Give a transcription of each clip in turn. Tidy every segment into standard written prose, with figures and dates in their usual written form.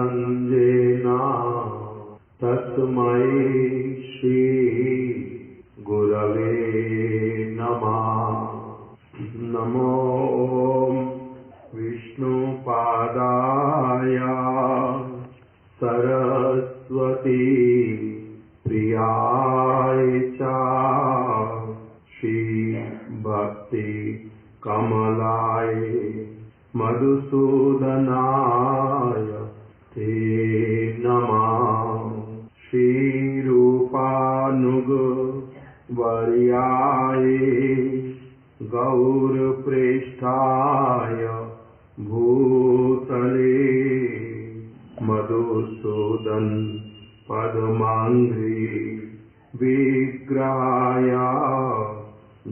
ज्ञानाञ्जनेन तस्मै श्री गुरवे नमः। नमो विष्णुपादाय सरस्वती प्रियाय च श्री भक्ति कमलाय मधुसूदनाय ते नमः। श्री रूपानुग वर्याय गौरप्रेष्ठाय भूतले मधुसूदन पद्मांघ्रि विग्रहाय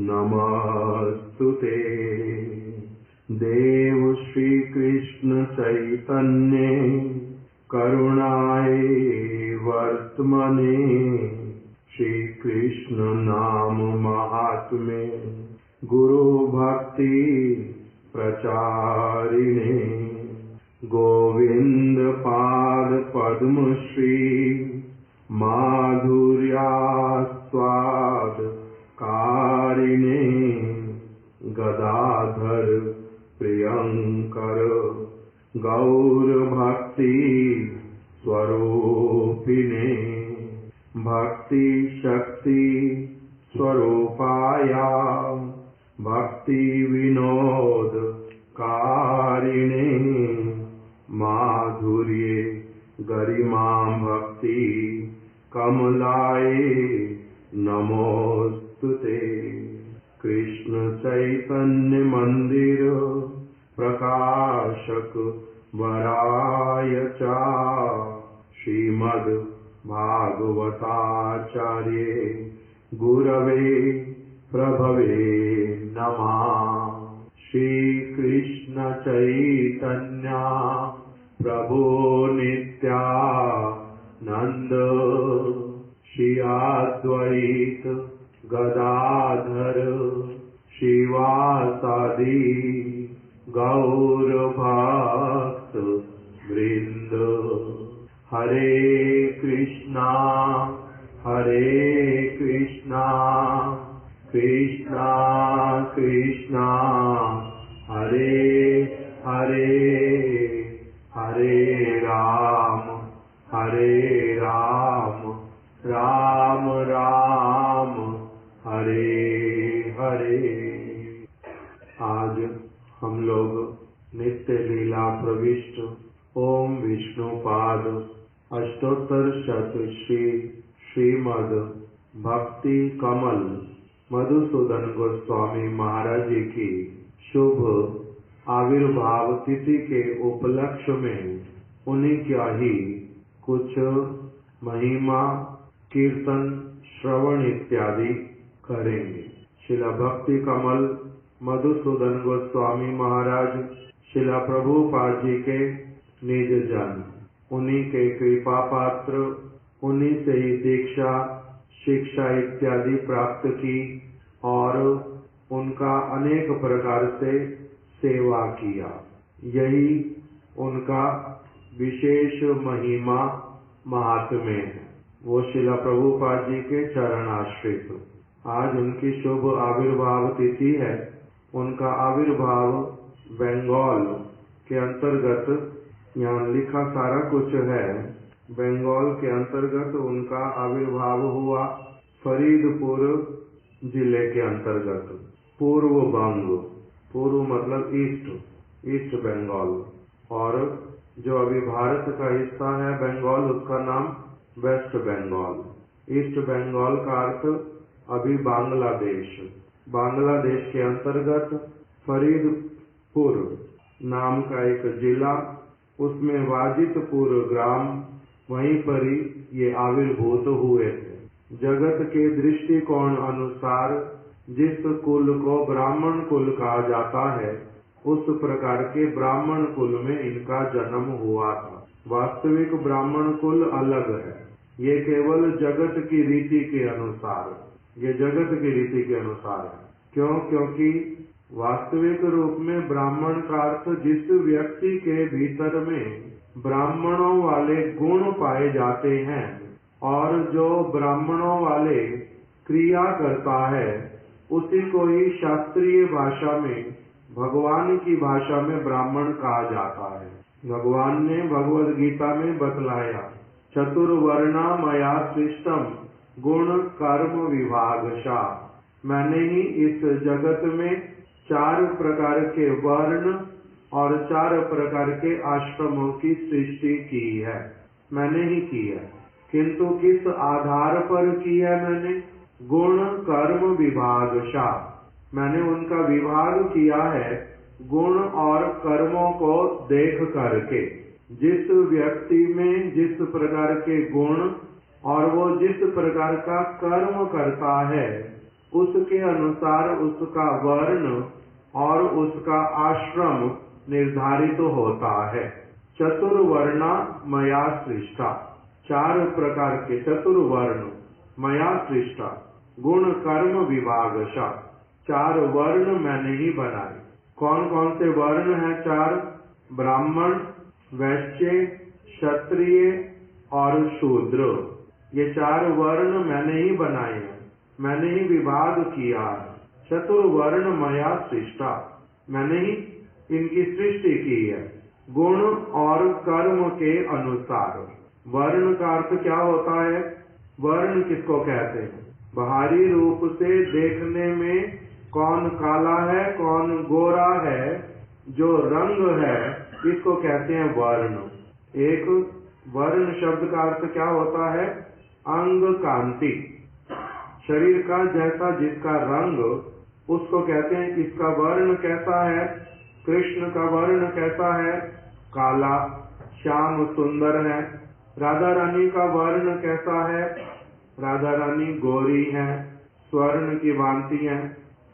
नमस्तुते। देव श्री कृष्ण चैतन्य करुणाय वर्तमने श्री कृष्ण नाम महात्म्ये गुरु भक्ति प्रचारिणे गोविंद पाद पद्म श्री माधुर्यास्वाद कारिणे गदाधर प्रियंकर गौर भक्ति स्वरूपिणे भक्ति शक्ति स्वरूपाय भक्ति विनोद कारिणे माधुर्ये गरिमा भक्ति कमलाय नमोस्तुते। कृष्ण चैतन्य मंदिर प्रकाशक वराय च श्रीमद् भागवताचार्य गुरवे प्रभवे नमः। श्री कृष्ण चैतन्य प्रभु नित्यानंद श्री अद्वैत गदाधर शिवासादि गौर भक्त वृंद। हरे कृष्णा कृष्णा कृष्णा हरे हरे हरे राम राम राम हरे हरे। आज हम लोग नित्य लीला प्रविष्ट ओम विष्णुपाद अष्टोत्तर शत श्रीमद् भक्ति कमल मधुसूदन गोस्वामी महाराज जी की शुभ आविर्भाव तिथि के उपलक्ष्य में उन्हीं क्या ही कुछ महिमा कीर्तन श्रवण इत्यादि करेंगे। शिला भक्ति कमल मधुसूदन गोस्वामी महाराज शिला प्रभुपाद जी के निज जन, उन्हीं के कृपा पात्र, उन्हीं से ही दीक्षा शिक्षा इत्यादि प्राप्त की और उनका अनेक प्रकार से सेवा किया। यही उनका विशेष महिमा महात्म्य है। वो शिला प्रभुपाद जी के चरण आश्रित। आज उनकी शुभ आविर्भाव तिथि है। उनका आविर्भाव बंगाल के अंतर्गत, यहाँ लिखा सारा कुछ है, बंगाल के अंतर्गत उनका आविर्भाव हुआ। फरीदपुर जिले के अंतर्गत पूर्व बंग, पूर्व मतलब ईस्ट बंगाल, और जो अभी भारत का हिस्सा है बंगाल, उसका नाम वेस्ट बंगाल। ईस्ट बंगाल का अर्थ अभी बांग्लादेश। बांग्लादेश के अंतर्गत फरीदपुर नाम का एक जिला, उसमें वाजिदपुर ग्राम, वहीं पर ही ये आविर्भूत हुए थे। जगत के दृष्टिकोण अनुसार जिस कुल को ब्राह्मण कुल कहा जाता है, उस प्रकार के ब्राह्मण कुल में इनका जन्म हुआ था। वास्तविक ब्राह्मण कुल अलग है। ये केवल जगत की रीति के अनुसार, ये जगत की रीति के अनुसार है। क्यों? क्योंकि वास्तविक रूप में ब्राह्मण का अर्थ जिस व्यक्ति के भीतर में ब्राह्मणों वाले गुण पाए जाते हैं, और जो ब्राह्मणों वाले क्रिया करता है उसी को ही शास्त्रीय भाषा में, भगवान की भाषा में ब्राह्मण कहा जाता है। भगवान ने भगवद गीता में बतलाया, चतुर्वर्णा मया सृष्टम गुण कर्म विभागशा। मैंने ही इस जगत में 4 प्रकार के वर्ण और 4 प्रकार के आश्रमों की सृष्टि की है, मैंने ही की है। किंतु किस आधार पर की है मैंने? गुण कर्म विभागशा। मैंने उनका विभाग किया है गुण और कर्मों को देख करके। जिस व्यक्ति में जिस प्रकार के गुण और वो जिस प्रकार का कर्म करता है उसके अनुसार उसका वर्ण और उसका आश्रम निर्धारित होता है। चतुर्वर्णा मया सृष्टा, 4 प्रकार के चतुर्वर्ण मया सृष्टा गुण कर्म विभागशा, 4 वर्ण मैंने ही बनाए। कौन कौन से वर्ण हैं 4? ब्राह्मण, वैश्य, क्षत्रिय और शूद्र। ये 4 वर्ण मैंने ही बनाए हैं, मैंने ही विभाग किया है। चतुर्वर्ण मया सृष्टा, मैंने ही इनकी सृष्टि की है गुण और कर्म के अनुसार। वर्ण का अर्थ क्या होता है? वर्ण किसको कहते हैं? बाहरी रूप से देखने में कौन काला है कौन गोरा है, जो रंग है इसको कहते हैं वर्ण। एक वर्ण शब्द का अर्थ क्या होता है? अंग कांति, शरीर का जैसा जिसका रंग उसको कहते हैं इसका वर्ण कैसा है। कृष्ण का वर्ण कैसा है? काला, श्याम सुंदर है। राधा रानी का वर्ण कैसा है? राधा रानी गोरी है, स्वर्ण की भांति है।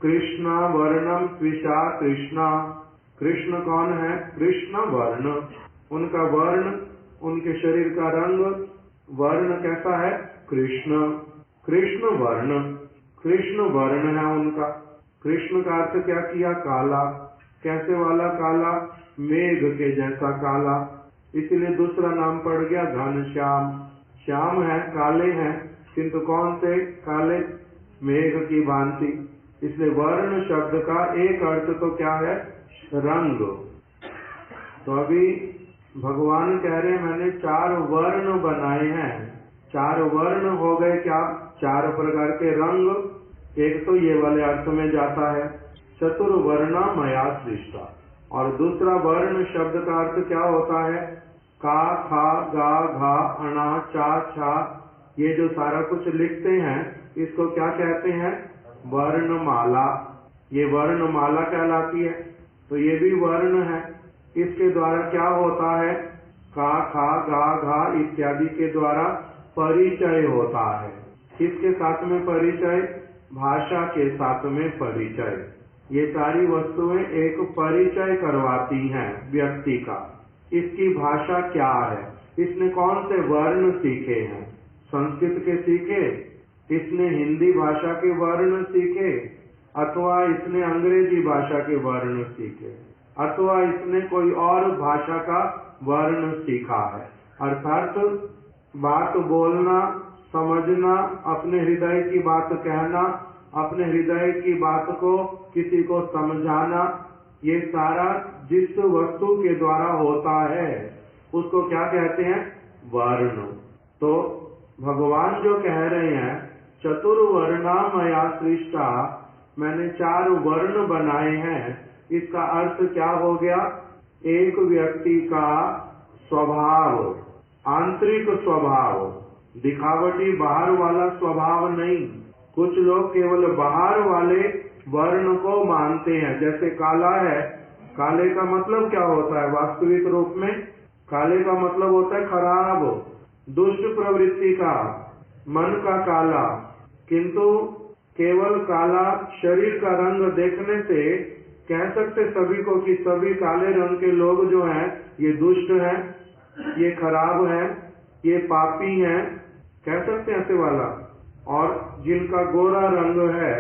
कृष्णा वर्णम त्विषा कृष्णा, कृष्ण कौन है? कृष्ण वर्ण। उनका वर्ण, उनके शरीर का रंग वर्ण कैसा है? कृष्ण, कृष्ण वर्ण, कृष्ण वर्ण है उनका। कृष्ण का अर्थ क्या किया? काला। कैसे वाला काला? मेघ के जैसा काला, इसलिए दूसरा नाम पड़ गया घनश्याम। श्याम है, काले हैं, किंतु कौन से काले? मेघ की भांति। इसलिए वर्ण शब्द का एक अर्थ तो क्या है? रंग। तो अभी भगवान कह रहे हैं मैंने 4 वर्ण बनाए हैं। 4 वर्ण हो गए क्या? 4 प्रकार के रंग। एक तो ये वाले अर्थ में जाता है चतुर्वर्णा मया सृष्टा, और दूसरा वर्ण शब्द का अर्थ क्या होता है? का, खा, गा, घा, अणा, चा, छा, ये जो सारा कुछ लिखते हैं इसको क्या कहते हैं? वर्णमाला। ये वर्णमाला कहलाती है। तो ये भी वर्ण है। इसके द्वारा क्या होता है? का, खा, गा, घा इत्यादि के द्वारा परिचय होता है। किसके साथ में परिचय? भाषा के साथ में परिचय। ये सारी वस्तुएं एक परिचय करवाती हैं व्यक्ति का। इसकी भाषा क्या है? इसने कौन से वर्ण सीखे हैं? संस्कृत के सीखे, इसने हिंदी भाषा के वर्ण सीखे, अथवा इसने अंग्रेजी भाषा के वर्ण सीखे, अथवा इसने कोई और भाषा का वर्ण सीखा है। अर्थात बात बोलना, समझना, अपने हृदय की बात कहना, अपने हृदय की बात को किसी को समझाना, ये सारा जिस वस्तु के द्वारा होता है उसको क्या कहते हैं? वर्ण। तो भगवान जो कह रहे हैं चतुर्वर्णा मया सृष्टा, मैंने 4 वर्ण बनाए हैं, इसका अर्थ क्या हो गया? एक व्यक्ति का स्वभाव, आंतरिक स्वभाव, दिखावटी बाहर वाला स्वभाव नहीं। कुछ लोग केवल बाहर वाले वर्ण को मानते हैं। जैसे काला है, काले का मतलब क्या होता है? वास्तविक रूप में काले का मतलब होता है खराब, दुष्ट प्रवृत्ति का, मन का काला। किंतु केवल काला शरीर का रंग देखने से कह सकते सभी को कि सभी काले रंग के लोग जो हैं ये दुष्ट हैं, ये खराब हैं, ये पापी हैं, कह सकते हैं ऐसे वाला। और जिनका गोरा रंग है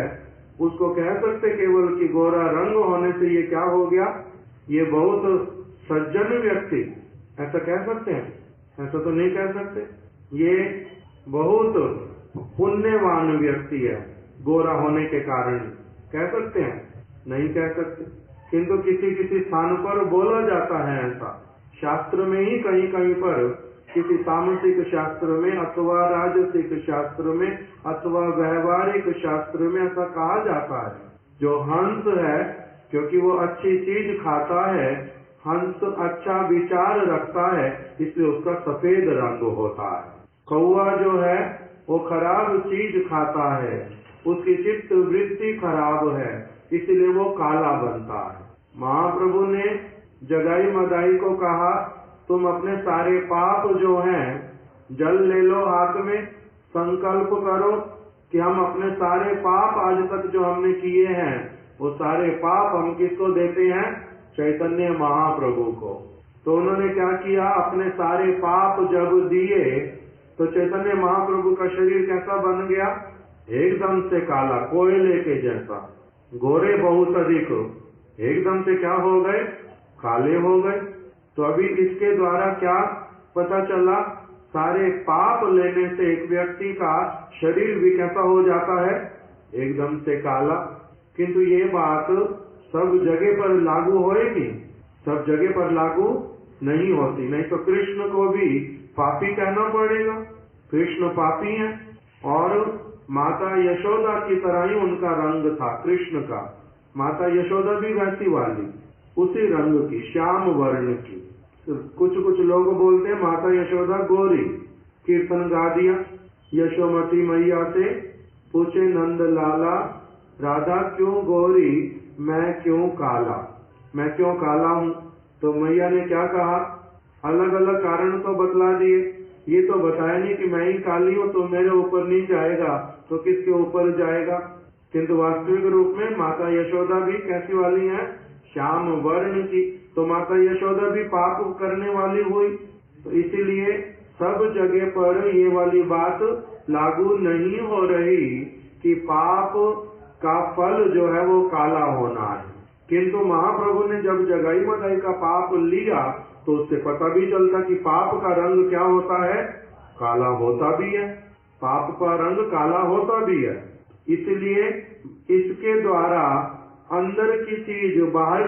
उसको कह सकते केवल कि गोरा रंग होने से ये क्या हो गया? ये बहुत सज्जन व्यक्ति, ऐसा कह सकते हैं? ऐसा तो नहीं कह सकते। ये बहुत पुण्यवान व्यक्ति है गोरा होने के कारण, कह सकते हैं? नहीं कह सकते। किंतु किसी किसी स्थान पर बोला जाता है ऐसा, शास्त्र में ही कहीं कहीं पर, किसी तामसिक शास्त्र में अथवा राजसिक शास्त्र में अथवा व्यवहारिक शास्त्र में ऐसा कहा जाता है। जो हंस है, क्योंकि वो अच्छी चीज खाता है, हंस अच्छा विचार रखता है, इसलिए उसका सफेद रंग होता है। कौवा जो है वो खराब चीज खाता है, उसकी चित्त वृत्ति खराब है, इसलिए वो काला बनता है। महाप्रभु ने जगाई मदाई को कहा, तुम अपने सारे पाप जो हैं, जल ले लो हाथ में, संकल्प करो कि हम अपने सारे पाप आज तक जो हमने किए हैं, वो सारे पाप हम किसको देते हैं? चैतन्य महाप्रभु को। तो उन्होंने क्या किया? अपने सारे पाप जब दिए तो चैतन्य महाप्रभु का शरीर कैसा बन गया? एकदम से काला, कोयले के जैसा। गोरे बहुत अधिक, एकदम से क्या हो गए? काले हो गए। तो अभी इसके द्वारा क्या पता चला? सारे पाप लेने से एक व्यक्ति का शरीर भी कैसा हो जाता है? एकदम से काला। किंतु ये बात सब जगह पर लागू होएगी? सब जगह पर लागू नहीं होती। नहीं तो कृष्ण को भी पापी कहना पड़ेगा। कृष्ण पापी हैं और माता यशोदा की तरह ही उनका रंग था कृष्ण का। माता यशोदा भी वैसी वाली, उसी रंग की, श्याम वर्ण की। कुछ कुछ लोग बोलते हैं माता यशोदा गोरी। कीर्तन गा दिया, यशोमती मैया से पूछे नंद लाला, राधा क्यों गोरी, मैं क्यों काला, मैं क्यों काला हूँ? तो मैया ने क्या कहा? अलग अलग कारण तो बतला दिए, ये तो बताया नहीं कि मैं ही काली हूँ तो मेरे ऊपर नहीं जाएगा तो किसके ऊपर जाएगा। किंतु वास्तविक रूप में माता यशोदा भी कैसी वाली है? श्याम वर्ण की। तो माता यशोदा भी पाप करने वाली हुई। तो इसीलिए सब जगह पर ये वाली बात लागू नहीं हो रही कि पाप का फल जो है वो काला होना है। किंतु महाप्रभु ने जब जगाई मदाई का पाप लिया तो उससे पता भी चलता कि पाप का रंग क्या होता है? काला होता भी है। पाप का रंग काला होता भी है। इसलिए इसके द्वारा अंदर की चीज, बाहर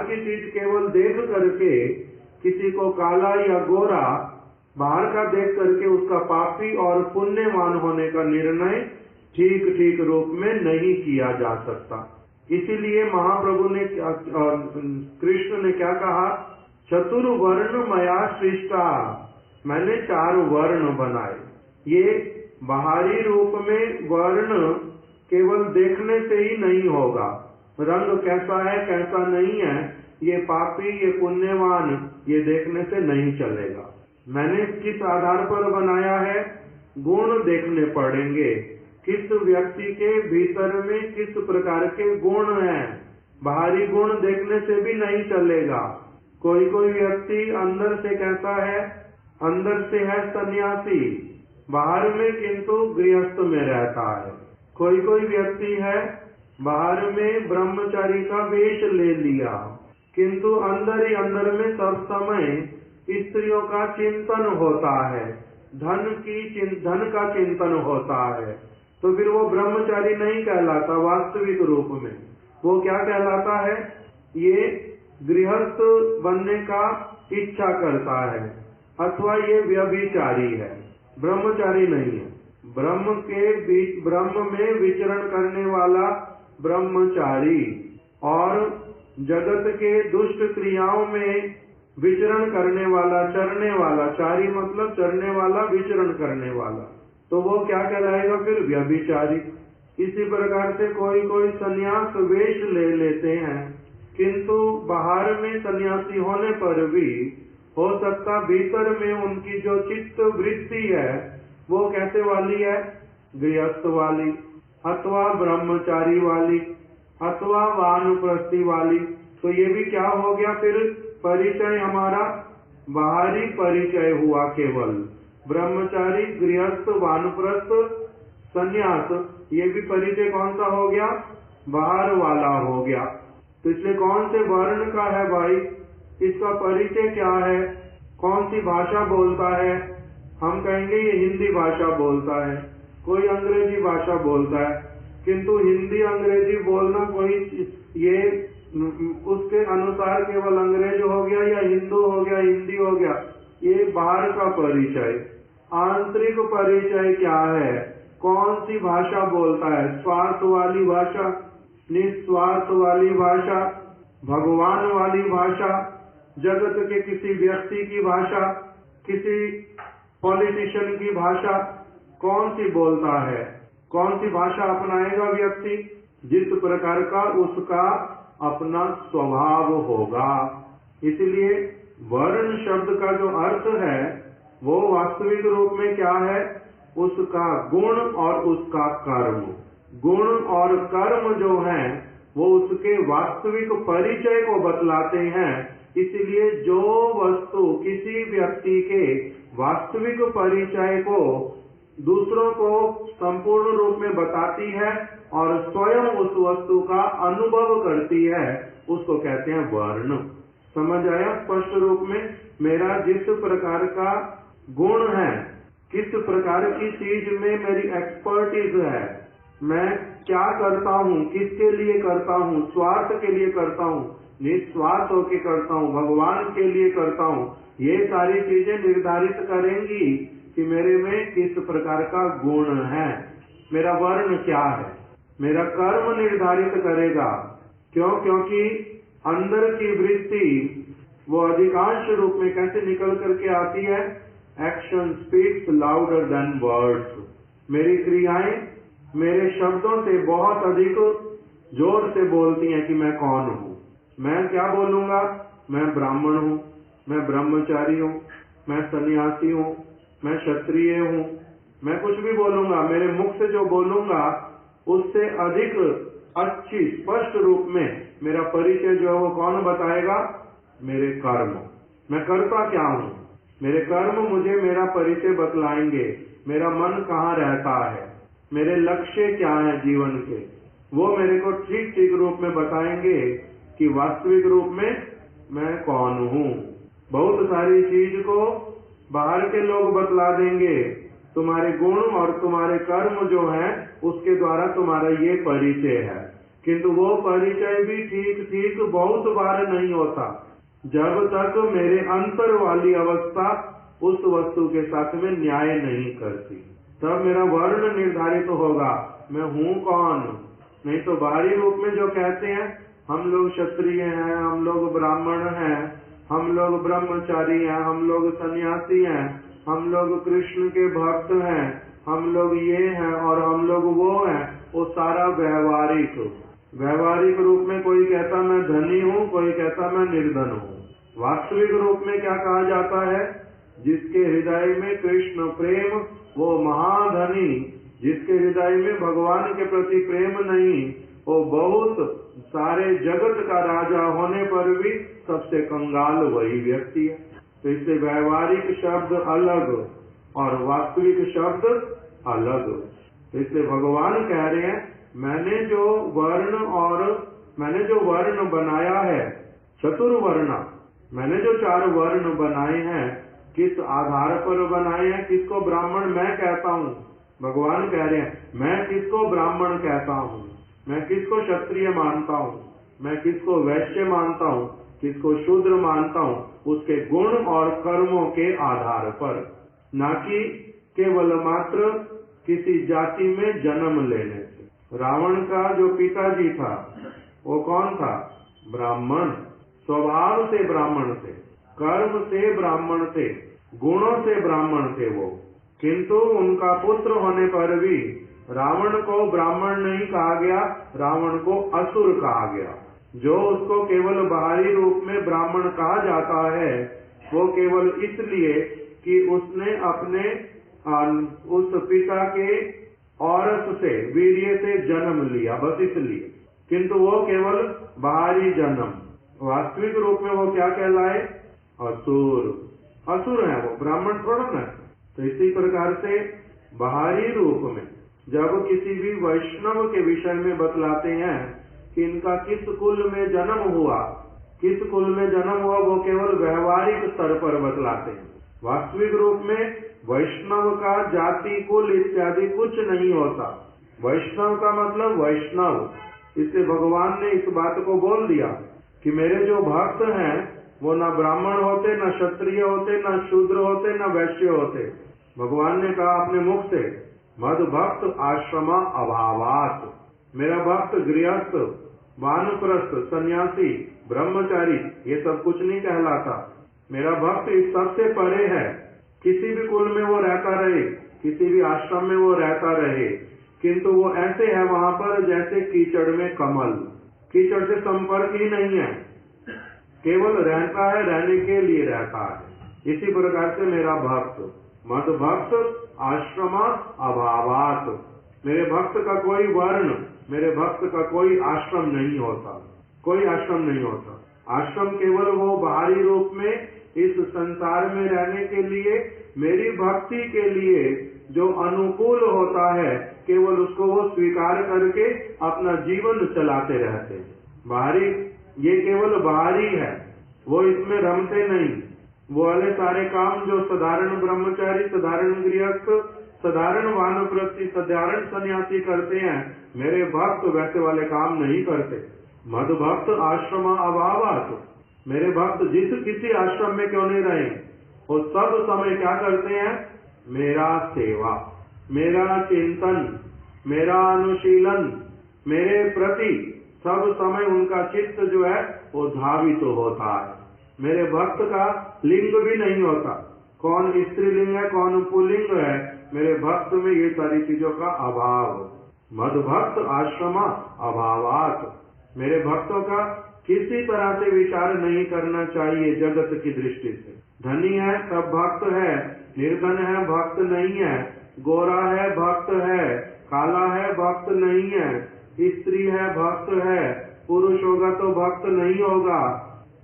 की चीज केवल देख करके किसी को काला या गोरा बाहर का देख करके उसका पापी और पुण्यवान होने का निर्णय ठीक ठीक रूप में नहीं किया जा सकता। इसीलिए महाप्रभु ने कृष्ण ने क्या कहा? चतुर्वर्ण मया सृष्टा, मैंने 4 वर्ण बनाए। ये बाहरी रूप में वर्ण केवल देखने से ही नहीं होगा। रंग कैसा है कैसा नहीं है, ये पापी ये पुण्यवान, ये देखने से नहीं चलेगा। मैंने किस आधार पर बनाया है? गुण देखने पड़ेंगे, किस व्यक्ति के भीतर में किस प्रकार के गुण हैं। बाहरी गुण देखने से भी नहीं चलेगा। कोई कोई व्यक्ति अंदर से कैसा है? अंदर से है सन्यासी, बाहर में किंतु गृहस्थ में रहता है। कोई कोई व्यक्ति है बाहर में ब्रह्मचारी का वेश ले लिया, किंतु अंदर ही अंदर में सब समय स्त्रियों का चिंतन होता है, धन का चिंतन होता है। तो फिर वो ब्रह्मचारी नहीं कहलाता वास्तविक रूप में। वो क्या कहलाता है? ये गृहस्थ बनने का इच्छा करता है, अथवा ये व्यभिचारी है, ब्रह्मचारी नहीं है। ब्रह्म के बीच, ब्रह्म में विचरण करने वाला ब्रह्मचारी और जगत के दुष्ट क्रियाओं में विचरण करने वाला, चरने वाला, चारी मतलब चरने वाला, विचरण करने वाला, तो वो क्या कहलाएगा फिर? व्यभिचारी। इसी प्रकार से कोई कोई सन्यास वेश ले लेते हैं, किंतु बाहर में सन्यासी होने पर भी हो सकता भीतर में उनकी जो चित्त वृत्ति है वो कैसे वाली है? गृहस्थ वाली, अथवा ब्रह्मचारी वाली, अथवा वानप्रस्थी वाली। तो ये भी क्या हो गया फिर? परिचय हमारा बाहरी परिचय हुआ केवल। ब्रह्मचारी, गृहस्थ, वानप्रस्थ, सन्यास, ये भी परिचय कौन सा हो गया? बाहर वाला हो गया। तो इसलिए कौन से वर्ण का है भाई? इसका परिचय क्या है? कौन सी भाषा बोलता है, हम कहेंगे ये हिंदी भाषा बोलता है, कोई अंग्रेजी भाषा बोलता है, किंतु हिंदी अंग्रेजी बोलना कोई ये उसके अनुसार केवल अंग्रेज हो गया या हिंदू हो गया, हिंदी हो गया, ये बाहर का परिचय। आंतरिक परिचय क्या है, कौन सी भाषा बोलता है, स्वार्थ वाली भाषा, निस्वार्थ वाली भाषा, भगवान वाली भाषा, जगत के किसी व्यक्ति की भाषा, किसी पॉलिटिशियन की भाषा, कौन सी बोलता है, कौन सी भाषा अपनाएगा व्यक्ति, जिस प्रकार का उसका अपना स्वभाव होगा। इसलिए वर्ण शब्द का जो अर्थ है वो वास्तविक रूप में क्या है, उसका गुण और उसका कर्म। गुण और कर्म जो है वो उसके वास्तविक परिचय को बतलाते हैं। इसलिए जो वस्तु किसी व्यक्ति के वास्तविक परिचय को दूसरों को संपूर्ण रूप में बताती है और स्वयं उस वस्तु का अनुभव करती है, उसको कहते हैं वर्ण। समझ आया स्पष्ट रूप में? मेरा जिस प्रकार का गुण है, किस प्रकार की चीज में मेरी एक्सपर्टीज है, मैं क्या करता हूँ, किसके लिए करता हूँ, स्वार्थ के लिए करता हूँ, निस्वार्थ होकर करता हूँ, भगवान के लिए करता हूँ, ये सारी चीजें निर्धारित करेंगी कि मेरे में किस प्रकार का गुण है, मेरा वर्ण क्या है। मेरा कर्म निर्धारित करेगा। क्यों? क्योंकि अंदर की वृत्ति वो अधिकांश रूप में कैसे निकल करके आती है, action speaks louder than words. मेरी क्रियाएं मेरे शब्दों से बहुत अधिक जोर से बोलती हैं कि मैं कौन हूँ। मैं क्या बोलूंगा, मैं ब्राह्मण हूँ, मैं ब्रह्मचारी हूँ, मैं सन्यासी हूँ, मैं क्षत्रिय हूँ, मैं कुछ भी बोलूंगा, मेरे मुख से जो बोलूंगा उससे अधिक अच्छी स्पष्ट रूप में मेरा परिचय जो है वो कौन बताएगा, मेरे कर्म। मैं करता क्या हूँ, मेरे कर्म मुझे मेरा परिचय बतलाएंगे। मेरा मन कहाँ रहता है, मेरे लक्ष्य क्या है जीवन के, वो मेरे को ठीक ठीक रूप में बताएंगे कि वास्तविक रूप में मैं कौन हूँ। बहुत सारी चीज को बाहर के लोग बतला देंगे, तुम्हारे गुण और तुम्हारे कर्म जो है उसके द्वारा तुम्हारा ये परिचय है, किंतु वो परिचय भी ठीक ठीक बहुत बार नहीं होता जब तक मेरे अंतर वाली अवस्था उस वस्तु के साथ में न्याय नहीं करती। तब मेरा वर्ण निर्धारित होगा, मैं हूँ कौन। नहीं तो बाहरी रूप में जो कहते हैं हम लोग क्षत्रिय हैं, हम लोग ब्राह्मण हैं, हम लोग ब्रह्मचारी हैं, हम लोग सन्यासी हैं, हम लोग कृष्ण के भक्त हैं, हम लोग ये हैं और हम लोग वो हैं, वो सारा व्यवहारिक रूप में कोई कहता मैं धनी हूँ, कोई कहता मैं निर्धन हूँ। वास्तविक रूप में क्या कहा जाता है, जिसके हृदय में कृष्ण प्रेम वो महाधनी, जिसके हृदय में भगवान के प्रति प्रेम नहीं वो बहुत सारे जगत का राजा होने पर भी सबसे कंगाल वही व्यक्ति है। तो इससे व्यवहारिक शब्द अलग और वास्तविक शब्द अलग। तो इसलिए भगवान कह रहे हैं मैंने जो वर्ण बनाया है, चतुर्वर्ण, मैंने जो 4 वर्ण बनाए हैं, किस आधार पर बनाए हैं, किसको ब्राह्मण मैं कहता हूँ। भगवान कह रहे हैं मैं किसको ब्राह्मण कहता हूँ, मैं किसको क्षत्रिय मानता हूँ, मैं किसको वैश्य मानता हूँ, किसको शूद्र मानता हूँ, उसके गुण और कर्मों के आधार पर, न कि केवल मात्र किसी जाति में जन्म लेने से। रावण का जो पिताजी था वो कौन था, ब्राह्मण, स्वभाव से ब्राह्मण थे, कर्म से ब्राह्मण थे, गुणों से ब्राह्मण थे वो, किंतु उनका पुत्र होने पर भी रावण को ब्राह्मण नहीं कहा गया, रावण को असुर कहा गया। जो उसको केवल बाहरी रूप में ब्राह्मण कहा जाता है वो केवल इसलिए कि उसने अपने उस पिता के औरत से, वीर्य से जन्म लिया, बस इसलिए, किंतु वो केवल बाहरी जन्म। वास्तविक रूप में वो क्या कहलाए, असुर। असुर है वो, ब्राह्मण थोड़ा ना। तो इसी प्रकार से बाहरी रूप में जब किसी भी वैष्णव के विषय में बतलाते हैं कि इनका किस कुल में जन्म हुआ, किस कुल में जन्म हुआ वो केवल व्यवहारिक स्तर पर बतलाते हैं। वास्तविक रूप में वैष्णव का जाति कुल इत्यादि कुछ नहीं होता। वैष्णव का मतलब वैष्णव। इससे भगवान ने इस बात को बोल दिया कि मेरे जो भक्त हैं वो न ब्राह्मण होते, न क्षत्रिय होते, न शूद्र होते, न वैश्य होते। भगवान ने कहा अपने मुख से, मद भक्त आश्रमा अभावात। मेरा भक्त गृहस्थ, वानप्रस्थ, सन्यासी, ब्रह्मचारी ये सब कुछ नहीं कहलाता। मेरा भक्त इस सबसे परे है। किसी भी कुल में वो रहता रहे, किसी भी आश्रम में वो रहता रहे, किंतु वो ऐसे है वहां पर जैसे कीचड़ में कमल। कीचड़ से संपर्क ही नहीं है, केवल रहता है, रहने के लिए रहता है। इसी प्रकार से मेरा भक्त मद भक्त आश्रमा अभावात। मेरे भक्त का कोई वर्ण, मेरे भक्त का कोई आश्रम नहीं होता, कोई आश्रम नहीं होता। आश्रम केवल वो बाहरी रूप में इस संसार में रहने के लिए, मेरी भक्ति के लिए जो अनुकूल होता है, केवल उसको वो स्वीकार करके अपना जीवन चलाते रहते हैं। बाहरी ये केवल बाहरी है, वो इसमें रमते नहीं। वो वाले सारे काम जो साधारण ब्रह्मचारी, साधारण गृहस्थ, साधारण वानप्रस्थी, साधारण सन्यासी करते हैं, मेरे भक्त वैसे वाले काम नहीं करते। मद भक्त आश्रम अभावात। मेरे भक्त जिस किसी आश्रम में क्यों नहीं रहे, वो सब समय क्या करते हैं? मेरा सेवा, मेरा चिंतन, मेरा अनुशीलन, मेरे प्रति सब समय उनका चित्त जो है वो धावित तो होता है। मेरे भक्त का लिंग भी नहीं होता, कौन स्त्रीलिंग है कौन पुल्लिंग है, मेरे भक्त में ये सारी चीजों का अभाव। मद भक्त आश्रम अभावात। मेरे भक्तों का किसी तरह से विचार नहीं करना चाहिए जगत की दृष्टि से। धनी है तब भक्त है, निर्धन है भक्त नहीं है, गोरा है भक्त है, काला है भक्त नहीं है, स्त्री है भक्त है, पुरुष होगा तो भक्त नहीं होगा।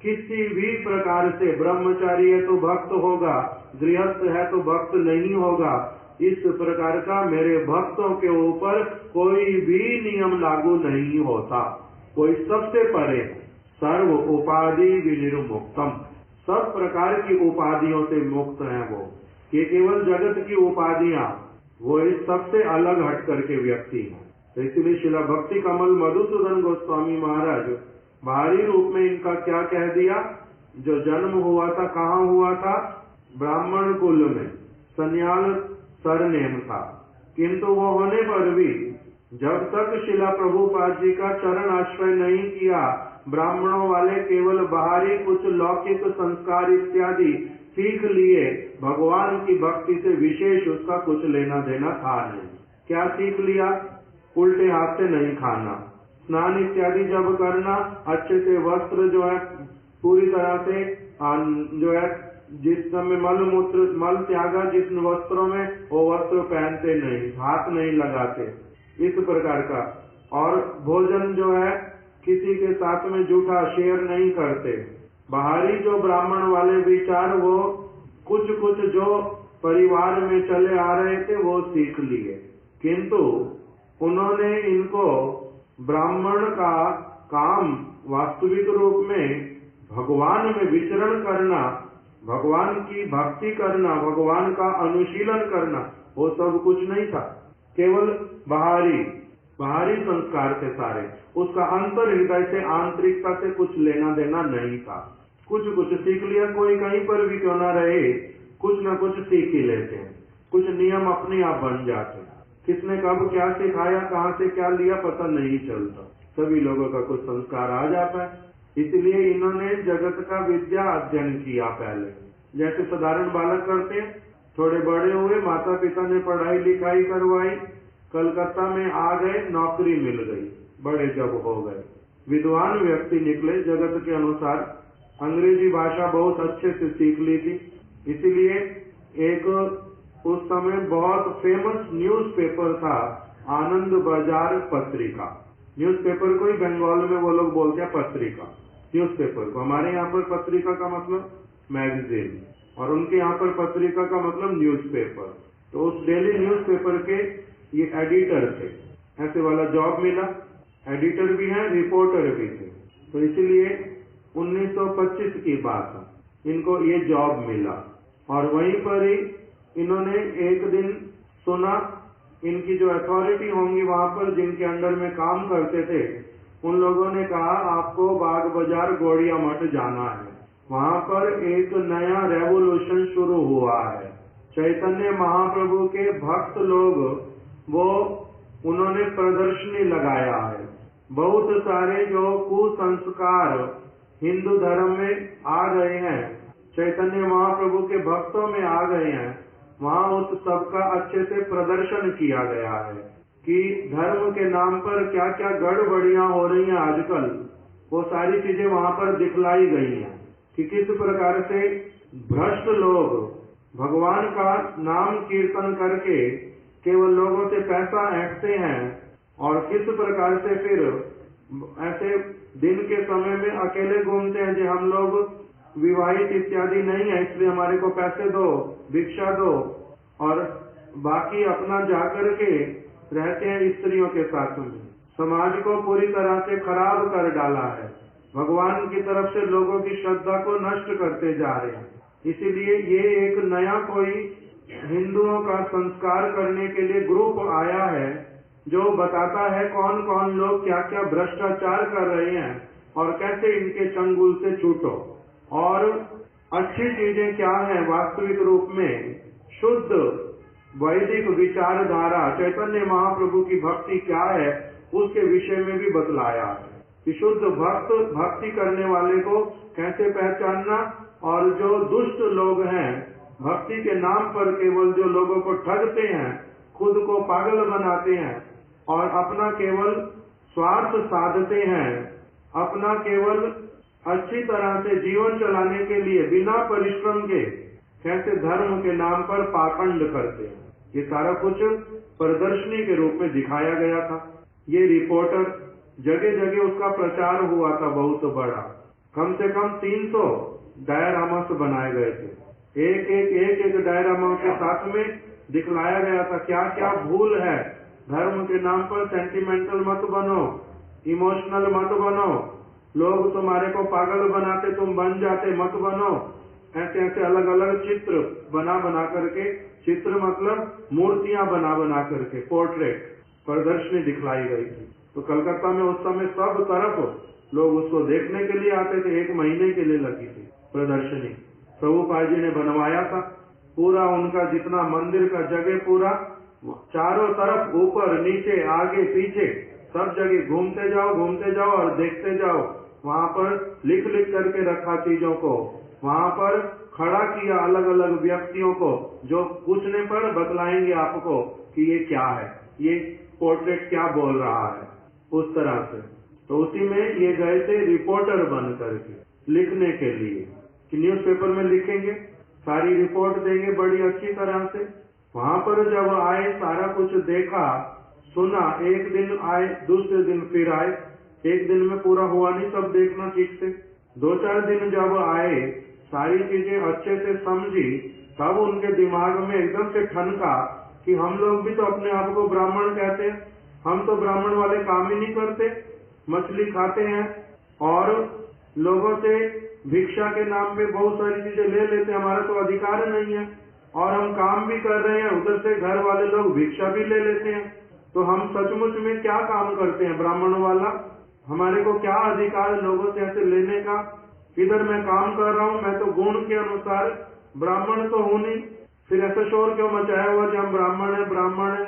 किसी भी प्रकार से ब्रह्मचारी है तो भक्त होगा, गृहस्थ है तो भक्त नहीं होगा। इस प्रकार का मेरे भक्तों के ऊपर कोई भी नियम लागू नहीं होता। कोई सबसे परे, सर्व उपाधि विनिर्मुक्तम, सब प्रकार की उपाधियों से मुक्त है वो। ये केवल जगत की उपाधियां, वो इस सबसे अलग हट करके व्यक्ति है। तो इसलिए शिला भक्ति कमल मधुसूदन गोस्वामी महाराज बाहरी रूप में इनका क्या कह दिया? जो जन्म हुआ था कहाँ हुआ था? ब्राह्मण कुल में, सन्याल सरनेम था, किंतु वो होने पर भी जब तक शिला प्रभुपाद जी का चरण आश्रय नहीं किया, ब्राह्मणों वाले केवल बाहरी कुछ लौकिक संस्कार इत्यादि सीख लिए, भगवान की भक्ति से विशेष उसका कुछ लेना देना था नहीं। क्या सीख लिया? उल्टे हाथ से नहीं खाना, स्नान इत्यादि जब करना, अच्छे से वस्त्र जो है पूरी तरह से जो है जिस समय मल त्यागा जिस वस्त्रों में, वो वस्त्र पहनते नहीं, हाथ नहीं लगाते, इस प्रकार का। और भोजन जो है किसी के साथ में जूठा शेयर नहीं करते। बाहरी जो ब्राह्मण वाले विचार वो कुछ कुछ जो परिवार में चले आ रहे थे वो सीख लिए, किंतु उन्होंने इनको ब्राह्मण का काम वास्तविक रूप में भगवान में विचरण करना, भगवान की भक्ति करना, भगवान का अनुशीलन करना, वो सब कुछ नहीं था। केवल बाहरी संस्कार थे सारे, उसका अंतर हृदय से आंतरिकता से कुछ लेना देना नहीं था। कुछ कुछ सीख लिया, कोई कहीं पर भी क्यों ना रहे, कुछ न कुछ सीख ही लेते हैं, कुछ नियम अपने आप बन जाते हैं। किसने कब क्या सिखाया, कहाँ से क्या लिया पता नहीं चलता, सभी लोगों का कुछ संस्कार आ जाता है। इसलिए इन्होंने जगत का विद्या अध्ययन किया पहले, जैसे साधारण बालक करते हैं। थोड़े बड़े हुए, माता पिता ने पढ़ाई लिखाई करवाई, कलकत्ता में आ गए, नौकरी मिल गई, बड़े जब हो गए, विद्वान व्यक्ति निकले, जगत के अनुसार अंग्रेजी भाषा बहुत अच्छे से सीख ली थी। इसीलिए एक उस समय बहुत फेमस न्यूज़पेपर था, आनंद बाजार पत्रिका। न्यूज़पेपर को ही बंगाल में वो लोग बोलते हैं पत्रिका, न्यूज़पेपर को। हमारे यहाँ पर पत्रिका का मतलब मैगजीन, और उनके यहाँ पर पत्रिका का मतलब न्यूज़पेपर। तो उस डेली न्यूज़पेपर के ये एडिटर थे, ऐसे वाला जॉब मिला, एडिटर भी हैं, रिपोर्टर भी थे। तो इसीलिए 1925 की बात है, इनको ये जॉब मिला और वहीं पर ही इन्होंने एक दिन सुना, इनकी जो अथॉरिटी होंगी वहां पर जिनके अंडर में काम करते थे, उन लोगों ने कहा आपको बाग बाजार गौड़िया मठ जाना है, वहां पर एक नया रेवोल्यूशन शुरू हुआ है। चैतन्य महाप्रभु के भक्त लोग वो उन्होंने प्रदर्शनी लगाया है। बहुत सारे जो कुसंस्कार हिंदू धर्म में आ गए हैं, चैतन्य महाप्रभु के भक्तों में आ गए हैं, वहाँ उस सब का अच्छे से प्रदर्शन किया गया है कि धर्म के नाम पर क्या क्या गड़बड़ियां हो रही हैं आजकल, वो सारी चीजें वहाँ पर दिखलाई गई हैं कि किस प्रकार से भ्रष्ट लोग भगवान का नाम कीर्तन करके केवल लोगों से पैसा ऐंठते हैं और किस प्रकार से फिर ऐसे दिन के समय में अकेले घूमते हैं जो हम लोग विवाहित इत्यादि नहीं है इसलिए हमारे को पैसे दो, भिक्षा दो, और बाकी अपना जाकर के रहते हैं स्त्रियों के साथ में। समाज को पूरी तरह से खराब कर डाला है, भगवान की तरफ से लोगों की श्रद्धा को नष्ट करते जा रहे हैं। इसीलिए ये एक नया कोई हिंदुओं का संस्कार करने के लिए ग्रुप आया है जो बताता है कौन कौन लोग क्या क्या भ्रष्टाचार कर रहे हैं और कैसे इनके चंगुल से छूटो, और अच्छी चीजें क्या है वास्तविक रूप में। शुद्ध वैदिक विचारधारा चैतन्य महाप्रभु की भक्ति क्या है उसके विषय में भी बतलाया है कि शुद्ध भक्त भक्ति करने वाले को कैसे पहचानना, और जो दुष्ट लोग हैं भक्ति के नाम पर केवल जो लोगों को ठगते हैं, खुद को पागल बनाते हैं और अपना केवल स्वार्थ साधते हैं, अपना केवल अच्छी तरह से जीवन चलाने के लिए बिना परिश्रम के कैसे धर्म के नाम पर पाखंड करते हैं। ये सारा कुछ प्रदर्शनी के रूप में दिखाया गया था। ये रिपोर्टर जगह जगह उसका प्रचार हुआ था बहुत बड़ा, कम से कम 300 डायरामास बनाए गए थे। एक डायरामा के साथ में दिखलाया गया था क्या क्या भूल है, धर्म के नाम पर सेंटिमेंटल मत बनो, इमोशनल मत बनो, लोग तुम्हारे को पागल बनाते तुम बन जाते मत बनो। ऐसे ऐसे अलग अलग चित्र बना करके, चित्र मतलब मूर्तियां बना करके पोर्ट्रेट प्रदर्शनी दिखलाई गई थी। तो कलकत्ता में उस समय सब तरफ लोग उसको देखने के लिए आते थे। 1 महीने के लिए लगी थी प्रदर्शनी, प्रभुपाद जी ने बनवाया था। पूरा उनका जितना मंदिर का जगह पूरा चारों तरफ ऊपर नीचे आगे पीछे सब जगह घूमते जाओ और देखते जाओ। वहाँ पर लिख करके रखा चीजों को, वहाँ पर खड़ा किया अलग अलग व्यक्तियों को जो पूछने पर बतलाएंगे आपको कि ये क्या है, ये पोर्ट्रेट क्या बोल रहा है, उस तरह से। तो उसी में ये गए थे रिपोर्टर बन करके लिखने के लिए कि न्यूज़पेपर में लिखेंगे, सारी रिपोर्ट देंगे बड़ी अच्छी तरह से। वहाँ पर जब आए सारा कुछ देखा सुना, एक दिन आए दूसरे दिन फिर आए, एक दिन में पूरा हुआ नहीं सब देखना ठीक से। 2-4 दिन जब आए सारी चीजें अच्छे से समझी, तब उनके दिमाग में एकदम से ठनका कि हम लोग भी तो अपने आप को ब्राह्मण कहते हैं, हम तो ब्राह्मण वाले काम ही नहीं करते, मछली खाते हैं और लोगों से भिक्षा के नाम पे बहुत सारी चीजें ले लेते हैं, हमारा तो अधिकार नहीं है, और हम काम भी कर रहे हैं, उधर से घर वाले लोग भिक्षा भी ले लेते हैं। तो हम सचमुच में क्या काम करते हैं ब्राह्मण वाला, हमारे को क्या अधिकार लोगों से ऐसे लेने का। इधर मैं काम कर रहा हूँ, मैं तो गुण के अनुसार ब्राह्मण तो हूँ नहीं, फिर ऐसा शोर क्यों मचाया हुआ कि हम ब्राह्मण है।